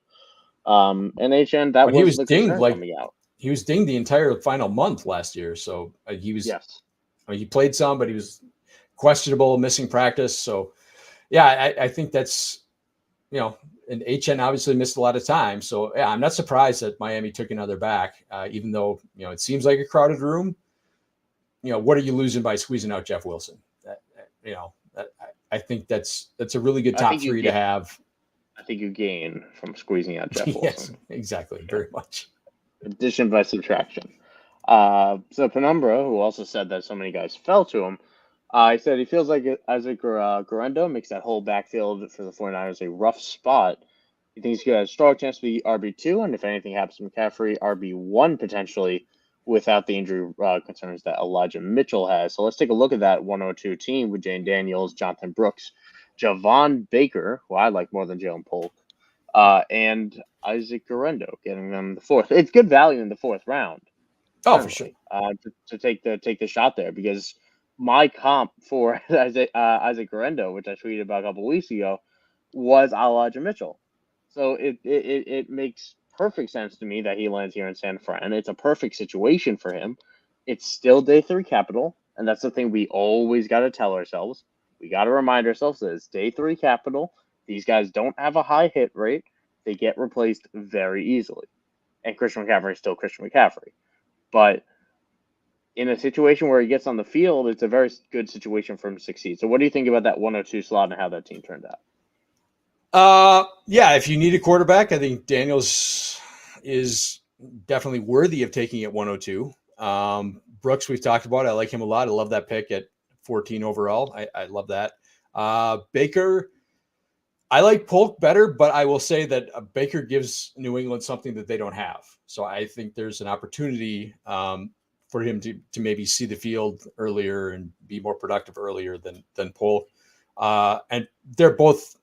And HN, that was the concern coming out. He was dinged the entire final month last year, so he was. Yes. I mean, he played some, but he was questionable, missing practice. So yeah, I think that's, and HN obviously missed a lot of time. So yeah, I'm not surprised that Miami took another back, even though, it seems like a crowded room. What are you losing by squeezing out Jeff Wilson? I think that's a really good top three to have. I think you gain from squeezing out Jeff Wilson. Yes, exactly. Very much. Addition by subtraction. So Penumbra, who also said that so many guys fell to him, he said he feels like Isaac Guerendo makes that whole backfield for the 49ers a rough spot. He thinks he has a strong chance to be RB2, and if anything happens to McCaffrey, RB1 potentially, without the injury concerns that Elijah Mitchell has. So let's take a look at that 102 team with Jane Daniels, Jonathan Brooks, Javon Baker, who I like more than Jalen Polk, and Isaac Guerendo, getting them the fourth. It's good value in the fourth round. Oh, for sure. To take the shot there, because my comp for Isaac Guerendo, which I tweeted about a couple weeks ago, was Elijah Mitchell. So it makes perfect sense to me that he lands here in San Fran. It's a perfect situation for him. It's still day 3 capital, and that's the thing we always got to tell ourselves. We got to remind ourselves that it's day 3 capital. These guys don't have a high hit rate. They get replaced very easily. And Christian McCaffrey is still Christian McCaffrey. But in a situation where he gets on the field, it's a very good situation for him to succeed. So what do you think about that 102 slot and how that team turned out? Yeah, if you need a quarterback, I think Daniels is definitely worthy of taking at 102. Brooks, we've talked about. I like him a lot. I love that pick at 14 overall. I love that. Baker, I like Polk better, but I will say that Baker gives New England something that they don't have. So I think there's an opportunity for him to maybe see the field earlier and be more productive earlier than Polk. And they're both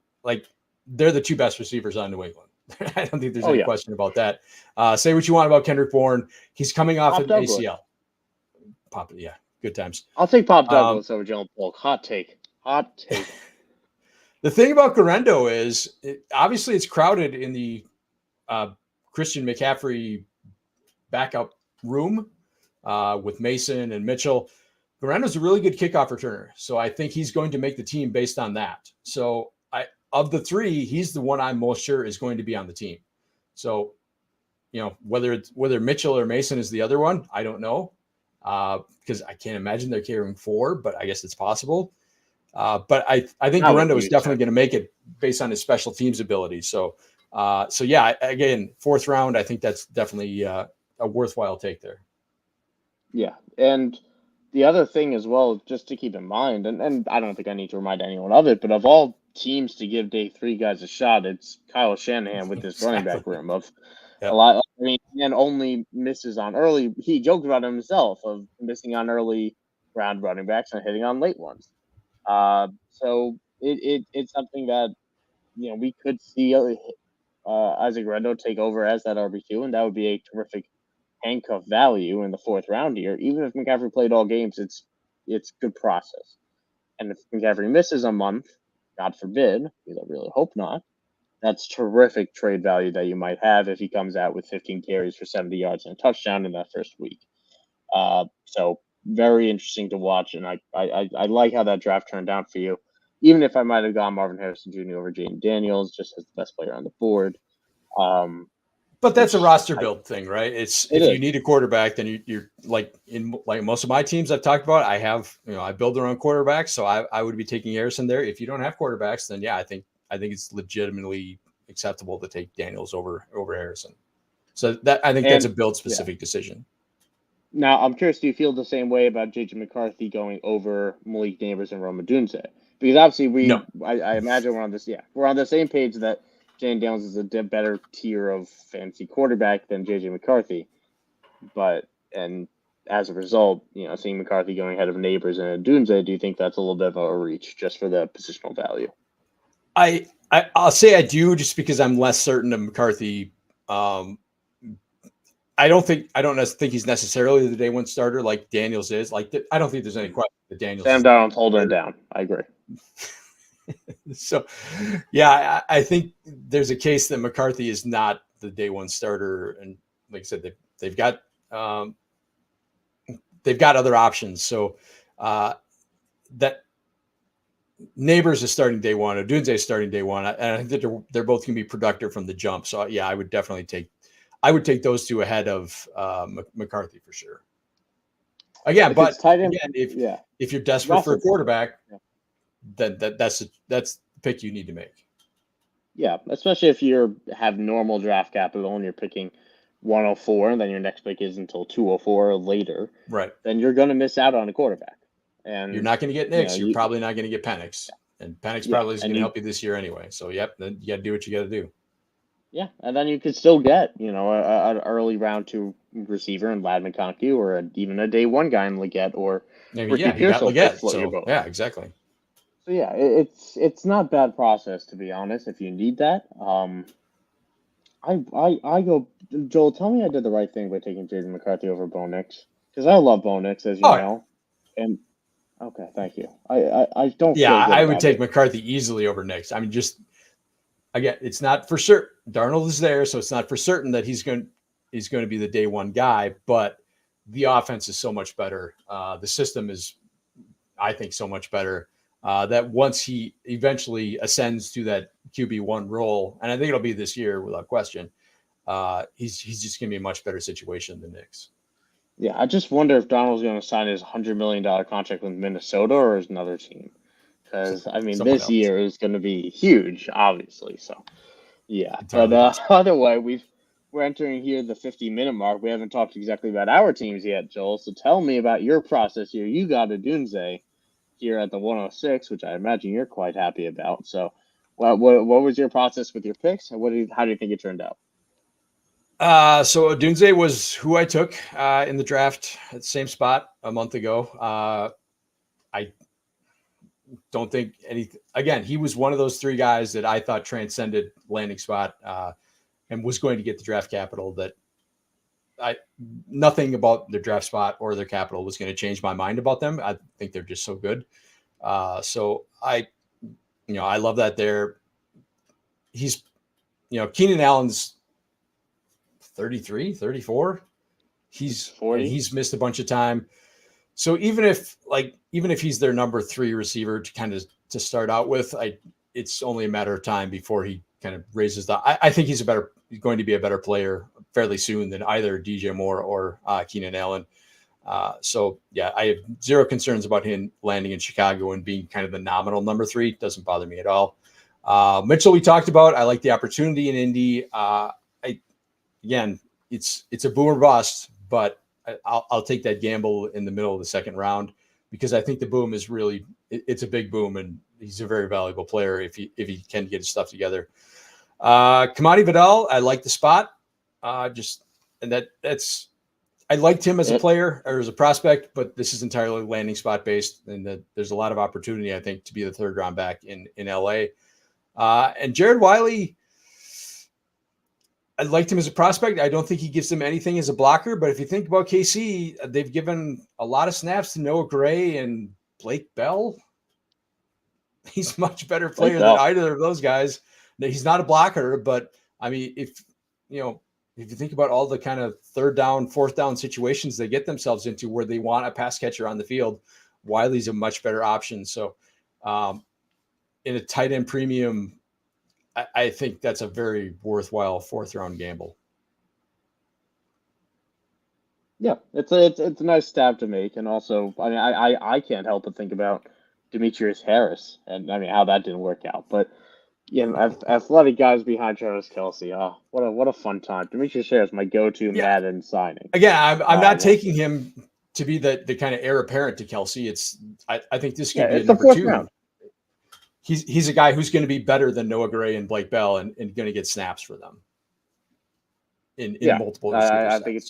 they're the two best receivers on New England. I don't think there's any question about that. Say what you want about Kendrick Bourne. He's coming off an ACL. Yeah, good times. I'll take Pop Douglas over Jalen Polk. Hot take. The thing about Garendo is, obviously, it's crowded in the Christian McCaffrey backup room with Mason and Mitchell. Garendo's a really good kickoff returner, so I think he's going to make the team based on that. So, of the three, he's the one I'm most sure is going to be on the team. So, whether Mitchell or Mason is the other one, I don't know, because I can't imagine they're carrying four, but I guess it's possible. But I think Garendo is definitely going to make it based on his special teams ability. So yeah, again, 4th round, I think that's definitely a worthwhile take there. Yeah. And the other thing as well, just to keep in mind, and I don't think I need to remind anyone of it, but of all teams to give day 3 guys a shot, it's Kyle Shanahan with this running back room of a lot. I mean, and only misses on early. He joked about himself of missing on early round running backs and hitting on late ones. So it's something that, we could see Isaac Rendo take over as that RB2, and that would be a terrific handcuff value in the 4th round here. Even if McCaffrey played all games, it's good process. And if McCaffrey misses a month, God forbid, because I really hope not, that's terrific trade value that you might have if he comes out with 15 carries for 70 yards and a touchdown in that first week. So very interesting to watch, and I like how that draft turned out for you. Even if I might have gone Marvin Harrison Jr. over Jaden Daniels, just as the best player on the board. But that's a roster build thing, right? If you need a quarterback, then you're like most of my teams I've talked about, I have, I build their own quarterbacks, so I would be taking Harrison there. If you don't have quarterbacks, then yeah, I think it's legitimately acceptable to take Daniels over Harrison. So that's a build specific decision. Now, I'm curious, do you feel the same way about J.J. McCarthy going over Malik Neighbors and Rome Odunze? Because obviously I imagine we're on the same page that Jane Daniels is a better tier of fantasy quarterback than J.J. McCarthy. And as a result, seeing McCarthy going ahead of Neighbors and Odunze, do you think that's a little bit of a reach just for the positional value? I'll say I do, just because I'm less certain of McCarthy. I don't think he's necessarily the day 1 starter like Daniels is. I don't think there's any question that Daniels. Sam Darnold's holding it down. I agree. So, yeah, I think there's a case that McCarthy is not the day 1 starter, and like I said, they've got other options. So that Neighbors is starting day 1, Odunze is starting day 1, and I think that they're both going to be productive from the jump. So yeah, I would definitely take those two ahead of McCarthy for sure. Again, if you're desperate for a quarterback, then that's the pick you need to make. Yeah, especially if you have normal draft capital and you're picking 104, and then your next pick is until 204 or later. Right. Then you're going to miss out on a quarterback. And you're not going to get Nix. You're probably not going to get Penix. And Penix probably is going to help you this year anyway. So, then you got to do what you got to do. Yeah, and then you could still get, an early round 2 receiver in Lad McConkey, or even a day 1 guy in Leggett, or Pearsall. Yeah, exactly. So yeah, it's not bad process, to be honest. If you need that, I go, Joel. Tell me I did the right thing by taking Jaden McCarthy over Bo Nix, because I love Bo Nix, as you know. And okay, thank you. I don't. Yeah, I would take McCarthy easily over Nix. I mean, again, it's not for certain. Darnold is there, so it's not for certain that he's going to be the day 1 guy. But the offense is so much better. The system is, I think, so much better that once he eventually ascends to that QB1 role, and I think it'll be this year without question, he's just going to be a much better situation than Nix. Yeah, I just wonder if Darnold's going to sign his $100 million contract with Minnesota or his another team. Because, this year is going to be huge, obviously. So, yeah. But either way, we're entering here the 50-minute mark. We haven't talked exactly about our teams yet, Joel. So tell me about your process here. You got Odunze here at the 106, which I imagine you're quite happy about. So What was your process with your picks? How do you think it turned out? So Odunze was who I took in the draft at the same spot a month ago. I don't think again, he was one of those three guys that I thought transcended landing spot and was going to get the draft capital that nothing about their draft spot or their capital was going to change my mind about them. I think they're just so good. So I love that he's, Keenan Allen's 33, 34. He's 40. He's missed a bunch of time. So even if he's their number 3 receiver to start out with, it's only a matter of time before he kind of raises I think he's going to be a better player fairly soon than either DJ Moore or Keenan Allen. So yeah, I have zero concerns about him landing in Chicago and being kind of the nominal number 3. Doesn't bother me at all. Mitchell, we talked about. I like the opportunity in Indy. Again, it's a boom or bust, but I'll take that gamble in the middle of the second round because I think the boom is it's a big boom and he's a very valuable player if he can get his stuff together. Kamani Vidal, I like the spot. I liked him as a player or as a prospect, but this is entirely landing spot based, and there's a lot of opportunity, I think, to be the third round back in LA. And Jared Wiley, I liked him as a prospect. I don't think he gives them anything as a blocker, but if you think about KC, they've given a lot of snaps to Noah Gray and Blake Bell. He's a much better player than either of those guys. He's not a blocker, but I mean, if you think about all the kind of third down, fourth down situations they get themselves into where they want a pass catcher on the field, Wiley's a much better option. So in a tight end premium, I think that's a very worthwhile fourth round gamble. Yeah, it's a nice stab to make, and also, I mean, I can't help but think about Demetrius Harris, and I mean how that didn't work out, but athletic guys behind Travis Kelce. Oh, what a fun time! Demetrius Harris, my go-to Madden signing. Again, I'm not taking him to be the kind of heir apparent to Kelce. I think this could be a number 2. Round. He's a guy who's going to be better than Noah Gray and Blake Bell and going to get snaps for them in multiple. I think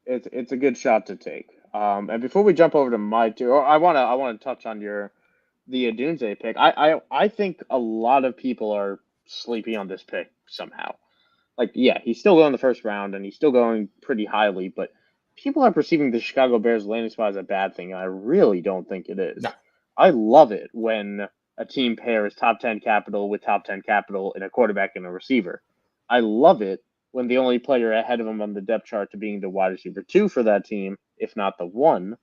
it's a good shot to take. And before we jump over to my 2, I want to touch on the Adunze pick. I think a lot of people are sleeping on this pick somehow. Like, yeah, he's still going the first round and he's still going pretty highly, but people are perceiving the Chicago Bears landing spot as a bad thing, and I really don't think it is. No. I love it when a team pairs top 10 capital with top 10 capital in a quarterback and a receiver. I love it when the only player ahead of him on the depth chart to being the wide receiver 2 for that team, if not the 1,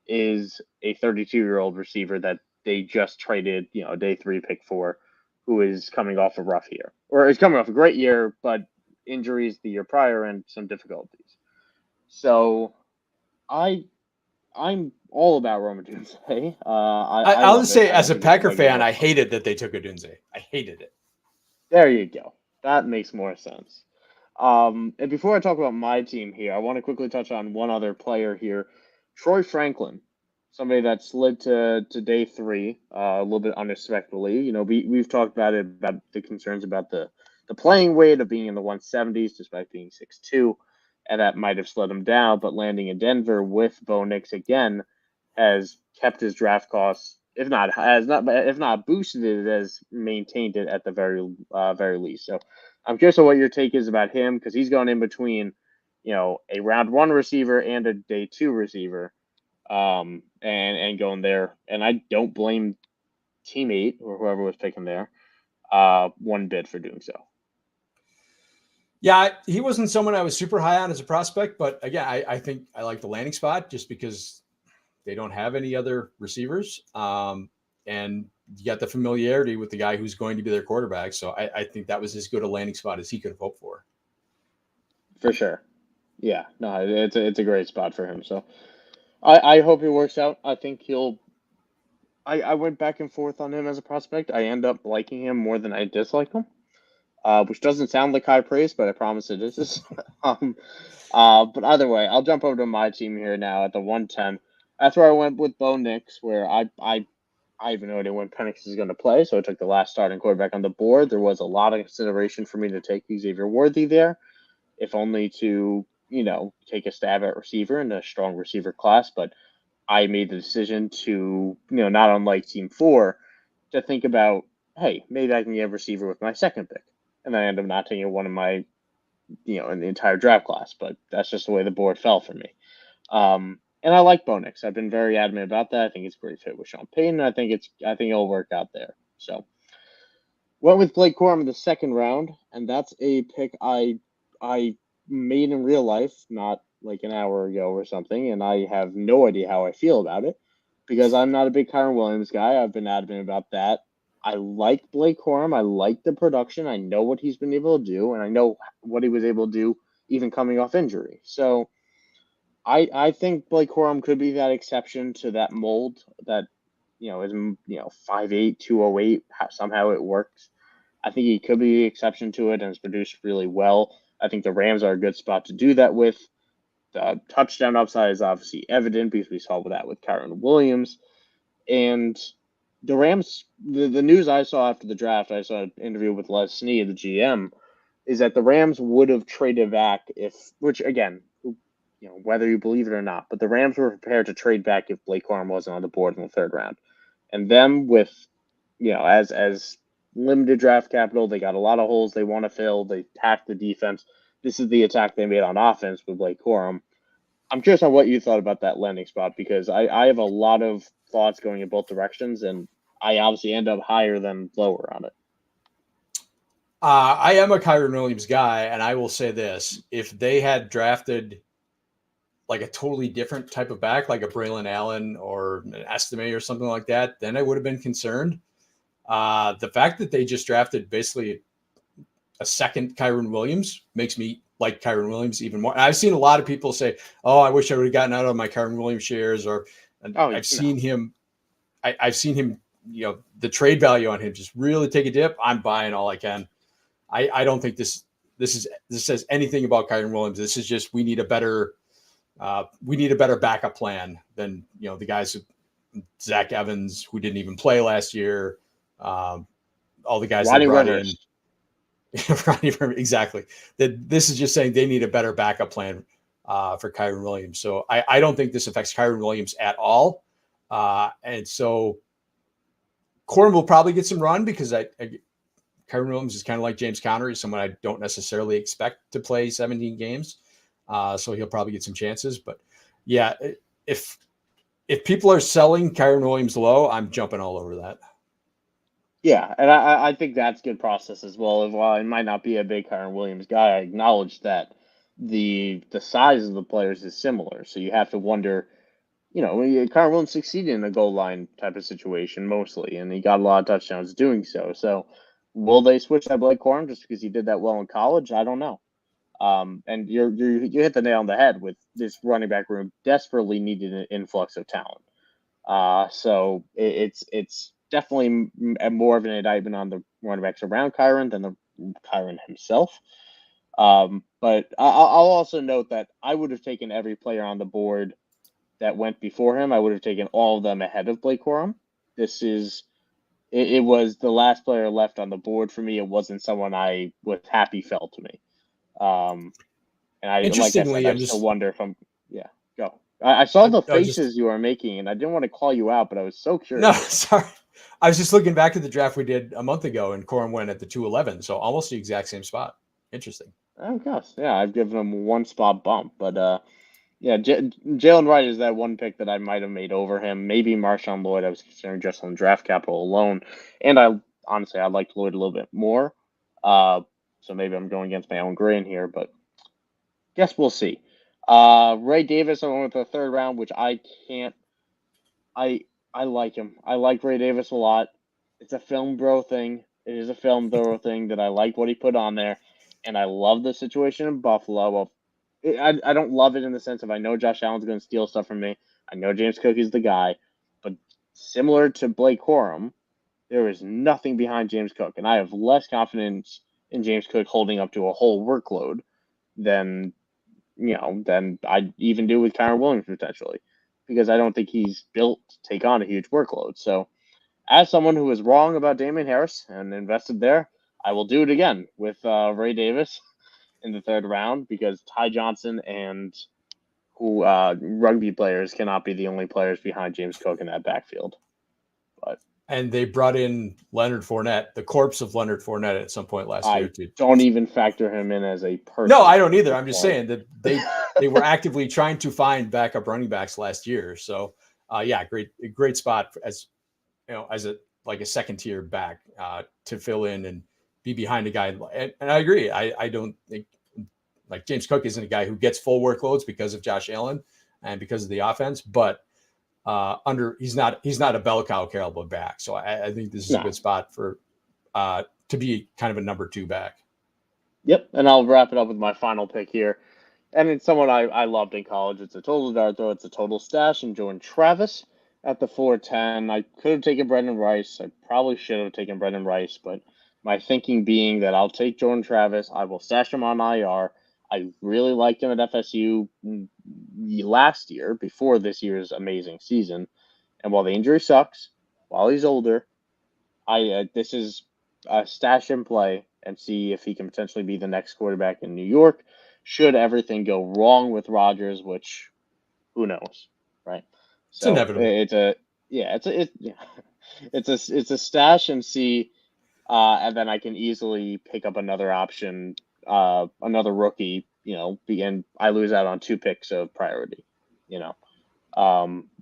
is a 32-year-old receiver that they just traded, a day 3 pick for, who is coming off a rough year. Or is coming off a great year, but injuries the year prior and some difficulties. So I'm all about Rome Odunze. I'll just say, as a Packer fan, I hated that they took Odunze. I hated it. There you go. That makes more sense. And before I talk about my team here, I want to quickly touch on one other player here. Troy Franklin, somebody that slid to day 3 a little bit unexpectedly. We've talked about the concerns about the playing weight of being in the 170s despite being 6'2", and that might have slowed him down. But landing in Denver with Bo Nix again has kept his draft costs, if not boosted it, has maintained it at the very least. So I'm curious what your take is about him, because he's going in between, a round 1 receiver and a day 2 receiver, and going there. And I don't blame teammate or whoever was picking there one bit for doing so. Yeah, he wasn't someone I was super high on as a prospect, but again, I think I like the landing spot just because they don't have any other receivers. And you got the familiarity with the guy who's going to be their quarterback. So I think that was as good a landing spot as he could have hoped for. For sure. Yeah, no, it's a great spot for him. So I hope it works out. I think I went back and forth on him as a prospect. I end up liking him more than I dislike him. Which doesn't sound like high praise, but I promise it is. But either way, I'll jump over to my team here now at the 110. That's where I went with Bo Nix, where I I have no idea when Penix is going to play, so I took the last starting quarterback on the board. There was a lot of consideration for me to take Xavier Worthy there, if only to, take a stab at receiver in a strong receiver class. But I made the decision to, not unlike Team 4, to think about, hey, maybe I can get a receiver with my second pick. And then I ended up not taking one of my, in the entire draft class. But that's just the way the board fell for me. And I like Bo Nix. I've been very adamant about that. I think it's a great fit with Sean Payton. I think it'll work out there. So went with Blake Corum in the second round, and that's a pick I made in real life, not like an hour ago or something, and I have no idea how I feel about it because I'm not a big Kyron Williams guy. I've been adamant about that. I like Blake Corum. I like the production. I know what he's been able to do, and I know what he was able to do even coming off injury. So I think Blake Corum could be that exception to that mold that is 5'8", 208. Somehow it works. I think he could be the exception to it and has produced really well. I think the Rams are a good spot to do that with. The touchdown upside is obviously evident because we saw that with Kyron Williams. And the Rams, the news I saw after the draft, I saw an interview with Les Snead, the GM, is that the Rams would have traded back which again, whether you believe it or not, but the Rams were prepared to trade back if Blake Corum wasn't on the board in the third round. And them with, as limited draft capital, they got a lot of holes they want to fill. They packed the defense. This is the attack they made on offense with Blake Corum. I'm curious on what you thought about that landing spot because I have a lot of thoughts going in both directions, and I obviously end up higher than lower on it. I am a Kyron Williams guy, and I will say this. If they had drafted like a totally different type of back, like a Braylon Allen or an Estime or something like that, then I would have been concerned. The fact that they just drafted basically a second Kyron Williams makes me like Kyron Williams even more. And I've seen a lot of people say, "Oh, I wish I would have gotten out of my Kyron Williams shares," I've seen him. I've seen him. The trade value on him just really take a dip. I'm buying all I can. I don't think this says anything about Kyron Williams. This is just we need a better backup plan than the guys Zach Evans who didn't even play last year. All the guys Ronnie they brought Rivers. in. Ronnie Rivers, exactly. That this is just saying they need a better backup plan for Kyron Williams. So I don't think this affects Kyron Williams at all. And so Corum will probably get some run because Kyron Williams is kind of like James Conner. He's someone I don't necessarily expect to play 17 games. So he'll probably get some chances. But yeah, if people are selling Kyron Williams low, I'm jumping all over that. Yeah, and I think that's good process as well. While I might not be a big Kyron Williams guy, I acknowledge that the size of the players is similar. So you have to wonder, Kyron Williams succeeded in a goal line type of situation mostly, and he got a lot of touchdowns doing so. So will they switch that Blake Corum just because he did that well in college? I don't know. And you hit the nail on the head with this running back room desperately needed an influx of talent. So it's definitely more of an indictment on the running backs around Kyron than the Kyron himself. But I'll also note that I would have taken every player on the board that went before him. I would have taken all of them ahead of Blake Corum. It was the last player left on the board for me. It wasn't someone I was happy fell to me. And Interestingly, I still wonder if yeah, go. I saw the faces you were making, and I didn't want to call you out, but I was so curious. No, sorry. I was just looking back at the draft we did a month ago, and Corum went at the 211, so almost the exact same spot. Interesting. Oh gosh, yeah, I've given him one spot bump, but yeah, Jalen Wright is that one pick that I might have made over him. Maybe Marshawn Lloyd. I was considering just on draft capital alone, and I liked Lloyd a little bit more. So maybe I'm going against my own grain here, but guess we'll see. Ray Davis, I went with the third round, which I can't. I like him. I like Ray Davis a lot. It's a film bro thing. It is a film bro thing that I like what he put on there, and I love the situation in Buffalo. Well, I don't love it in the sense of I know Josh Allen's going to steal stuff from me. I know James Cook is the guy, but similar to Blake Corum, there is nothing behind James Cook, and I have less confidence in James Cook holding up to a whole workload than I even do with Kyron Williams potentially, because I don't think he's built to take on a huge workload. So as someone who was wrong about Damian Harris and invested there, I will do it again with Ray Davis in the 3rd round, because Ty Johnson and rugby players cannot be the only players behind James Cook in that backfield. And they brought in Leonard Fournette, the corpse of Leonard Fournette, at some point last year too. Don't even factor him in as a person. No, I don't either. I'm just saying that they were actively trying to find backup running backs last year. So great spot as as a second tier back to fill in and be behind a guy. And I agree. I don't think like James Cook isn't a guy who gets full workloads because of Josh Allen and because of the offense, but he's not a bell cow caliber back. So I think this is a good spot for to be kind of a number 2 back. Yep, and I'll wrap it up with my final pick here. And it's someone I loved in college. It's a total dart throw. It's a total stash. And Jordan Travis at the 410. I could have taken Brendan Rice. I probably should have taken Brendan Rice, but my thinking being that I'll take Jordan Travis. I will stash him on IR. I really liked him at FSU last year, before this year's amazing season. And while the injury sucks, while he's older, this is a stash and play and see if he can potentially be the next quarterback in New York. Should everything go wrong with Rodgers, which who knows, right? So it's inevitable. It's a stash and see, and then I can easily pick up another option. Another rookie, and I lose out on 2 picks of priority,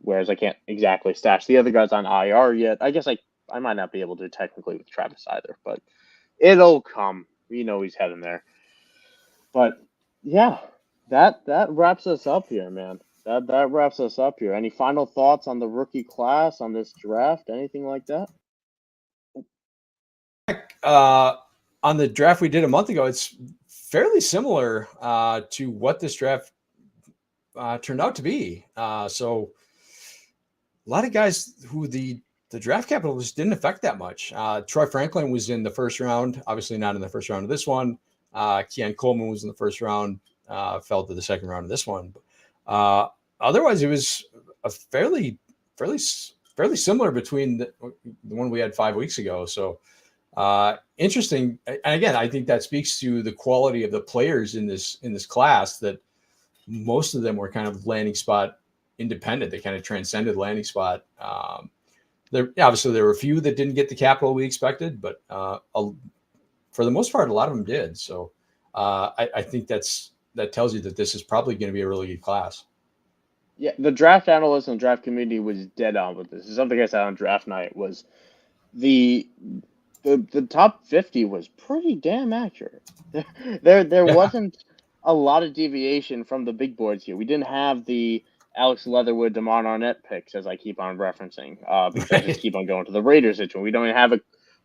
whereas I can't exactly stash the other guys on IR yet. I guess I might not be able to technically with Travis either, but it'll come. He's heading there. But yeah, that wraps us up here, man. That wraps us up here. Any final thoughts on the rookie class, on this draft, anything like that? On the draft we did a month ago, it's fairly similar to what this draft turned out to be. So a lot of guys who the draft capital just didn't affect that much. Troy Franklin was in the 1st round, obviously not in the 1st round of this one. Keon Coleman was in the 1st round, fell to the 2nd round of this one. Otherwise, it was a fairly similar between the one we had 5 weeks ago. So interesting. And again, I think that speaks to the quality of the players in this class, that most of them were kind of landing spot independent. They kind of transcended landing spot. Obviously there were a few that didn't get the capital we expected, but for the most part, a lot of them did. So I think that tells you that this is probably going to be a really good class. Yeah, the draft analyst and draft community was dead on with this. This is something I said on draft night, was the top 50 was pretty damn accurate. There wasn't a lot of deviation from the big boards here. We didn't have the Alex Leatherwood, DeMar Arnett picks, as I keep on referencing, because I just keep on going to the Raiders situation. We don't even have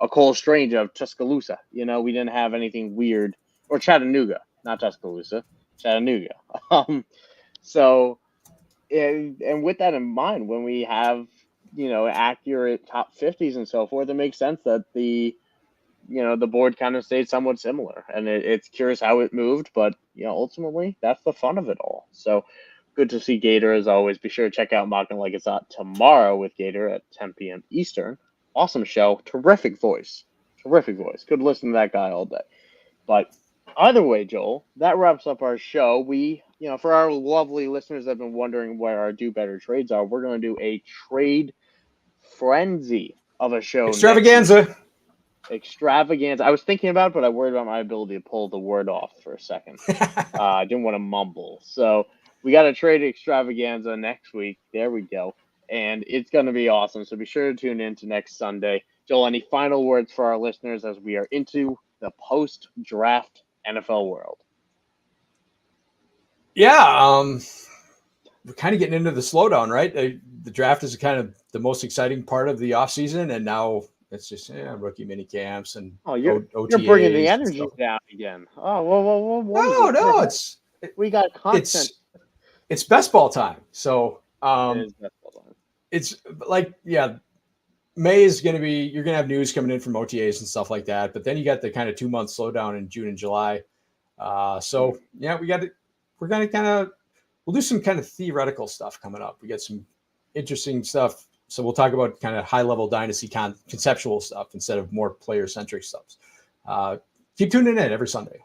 a Cole Strange of Tuscaloosa. We didn't have anything weird, or Chattanooga, not Tuscaloosa, Chattanooga. And with that in mind, when we have, accurate top 50s and so forth, it makes sense that the board kind of stayed somewhat similar. And it's curious how it moved, but, ultimately, that's the fun of it all. So good to see Gator, as always. Be sure to check out Mocking Like It's Hot tomorrow with Gator at 10 p.m. Eastern. Awesome show. Terrific voice. Could listen to that guy all day. But either way, Joel, that wraps up our show. We, for our lovely listeners that have been wondering where our Do Better trades are, we're going to do a trade frenzy of a show. Extravaganza. I was thinking about it, but I worried about my ability to pull the word off for a second. I didn't want to mumble. So we got a trade extravaganza next week. There we go. And it's going to be awesome. So be sure to tune in to next Sunday. Joel, any final words for our listeners as we are into the post-draft NFL world? Yeah, we're kind of getting into the slowdown, right? The draft is kind of the most exciting part of the offseason, and now it's just rookie mini camps and you're OTAs bringing the energy down again. Oh, whoa. No, we got content. It's best ball time. So it is best ball time. It's like, May is going to be, you're going to have news coming in from OTAs and stuff like that. But then you got the kind of 2-month slowdown in June and July. We're going to we'll do some kind of theoretical stuff coming up. We got some interesting stuff So we'll talk about kind of high-level Dynasty conceptual stuff instead of more player-centric stuff. Keep tuning in every Sunday.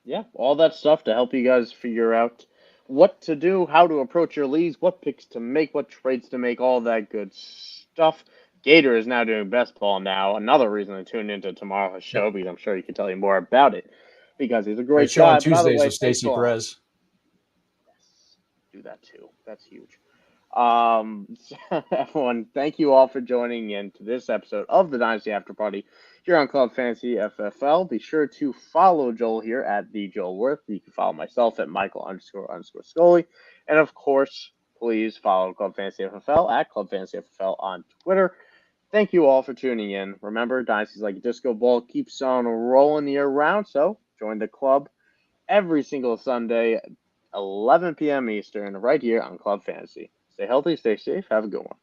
Yeah, all that stuff to help you guys figure out what to do, how to approach your leagues, what picks to make, what trades to make, all that good stuff. Gator is now doing best ball now. Another reason to tune into tomorrow's show, because I'm sure he can tell you more about it, because he's a great show guy. on Tuesdays By the way, with Stacey Perez. Yes, do that too. That's huge. Everyone, thank you all for joining in to this episode of the Dynasty After Party here on Club Fantasy FFL. Be sure to follow Joel here at the Joel Wirth. You can follow myself at Michael__Sicoli. And of course, please follow Club Fantasy FFL at Club Fantasy FFL on Twitter. Thank you all for tuning in. Remember, Dynasty's like a disco ball keeps on rolling year round, so join the club every single Sunday, 11 p.m. Eastern, right here on Club Fantasy. Stay healthy, stay safe, have a good one.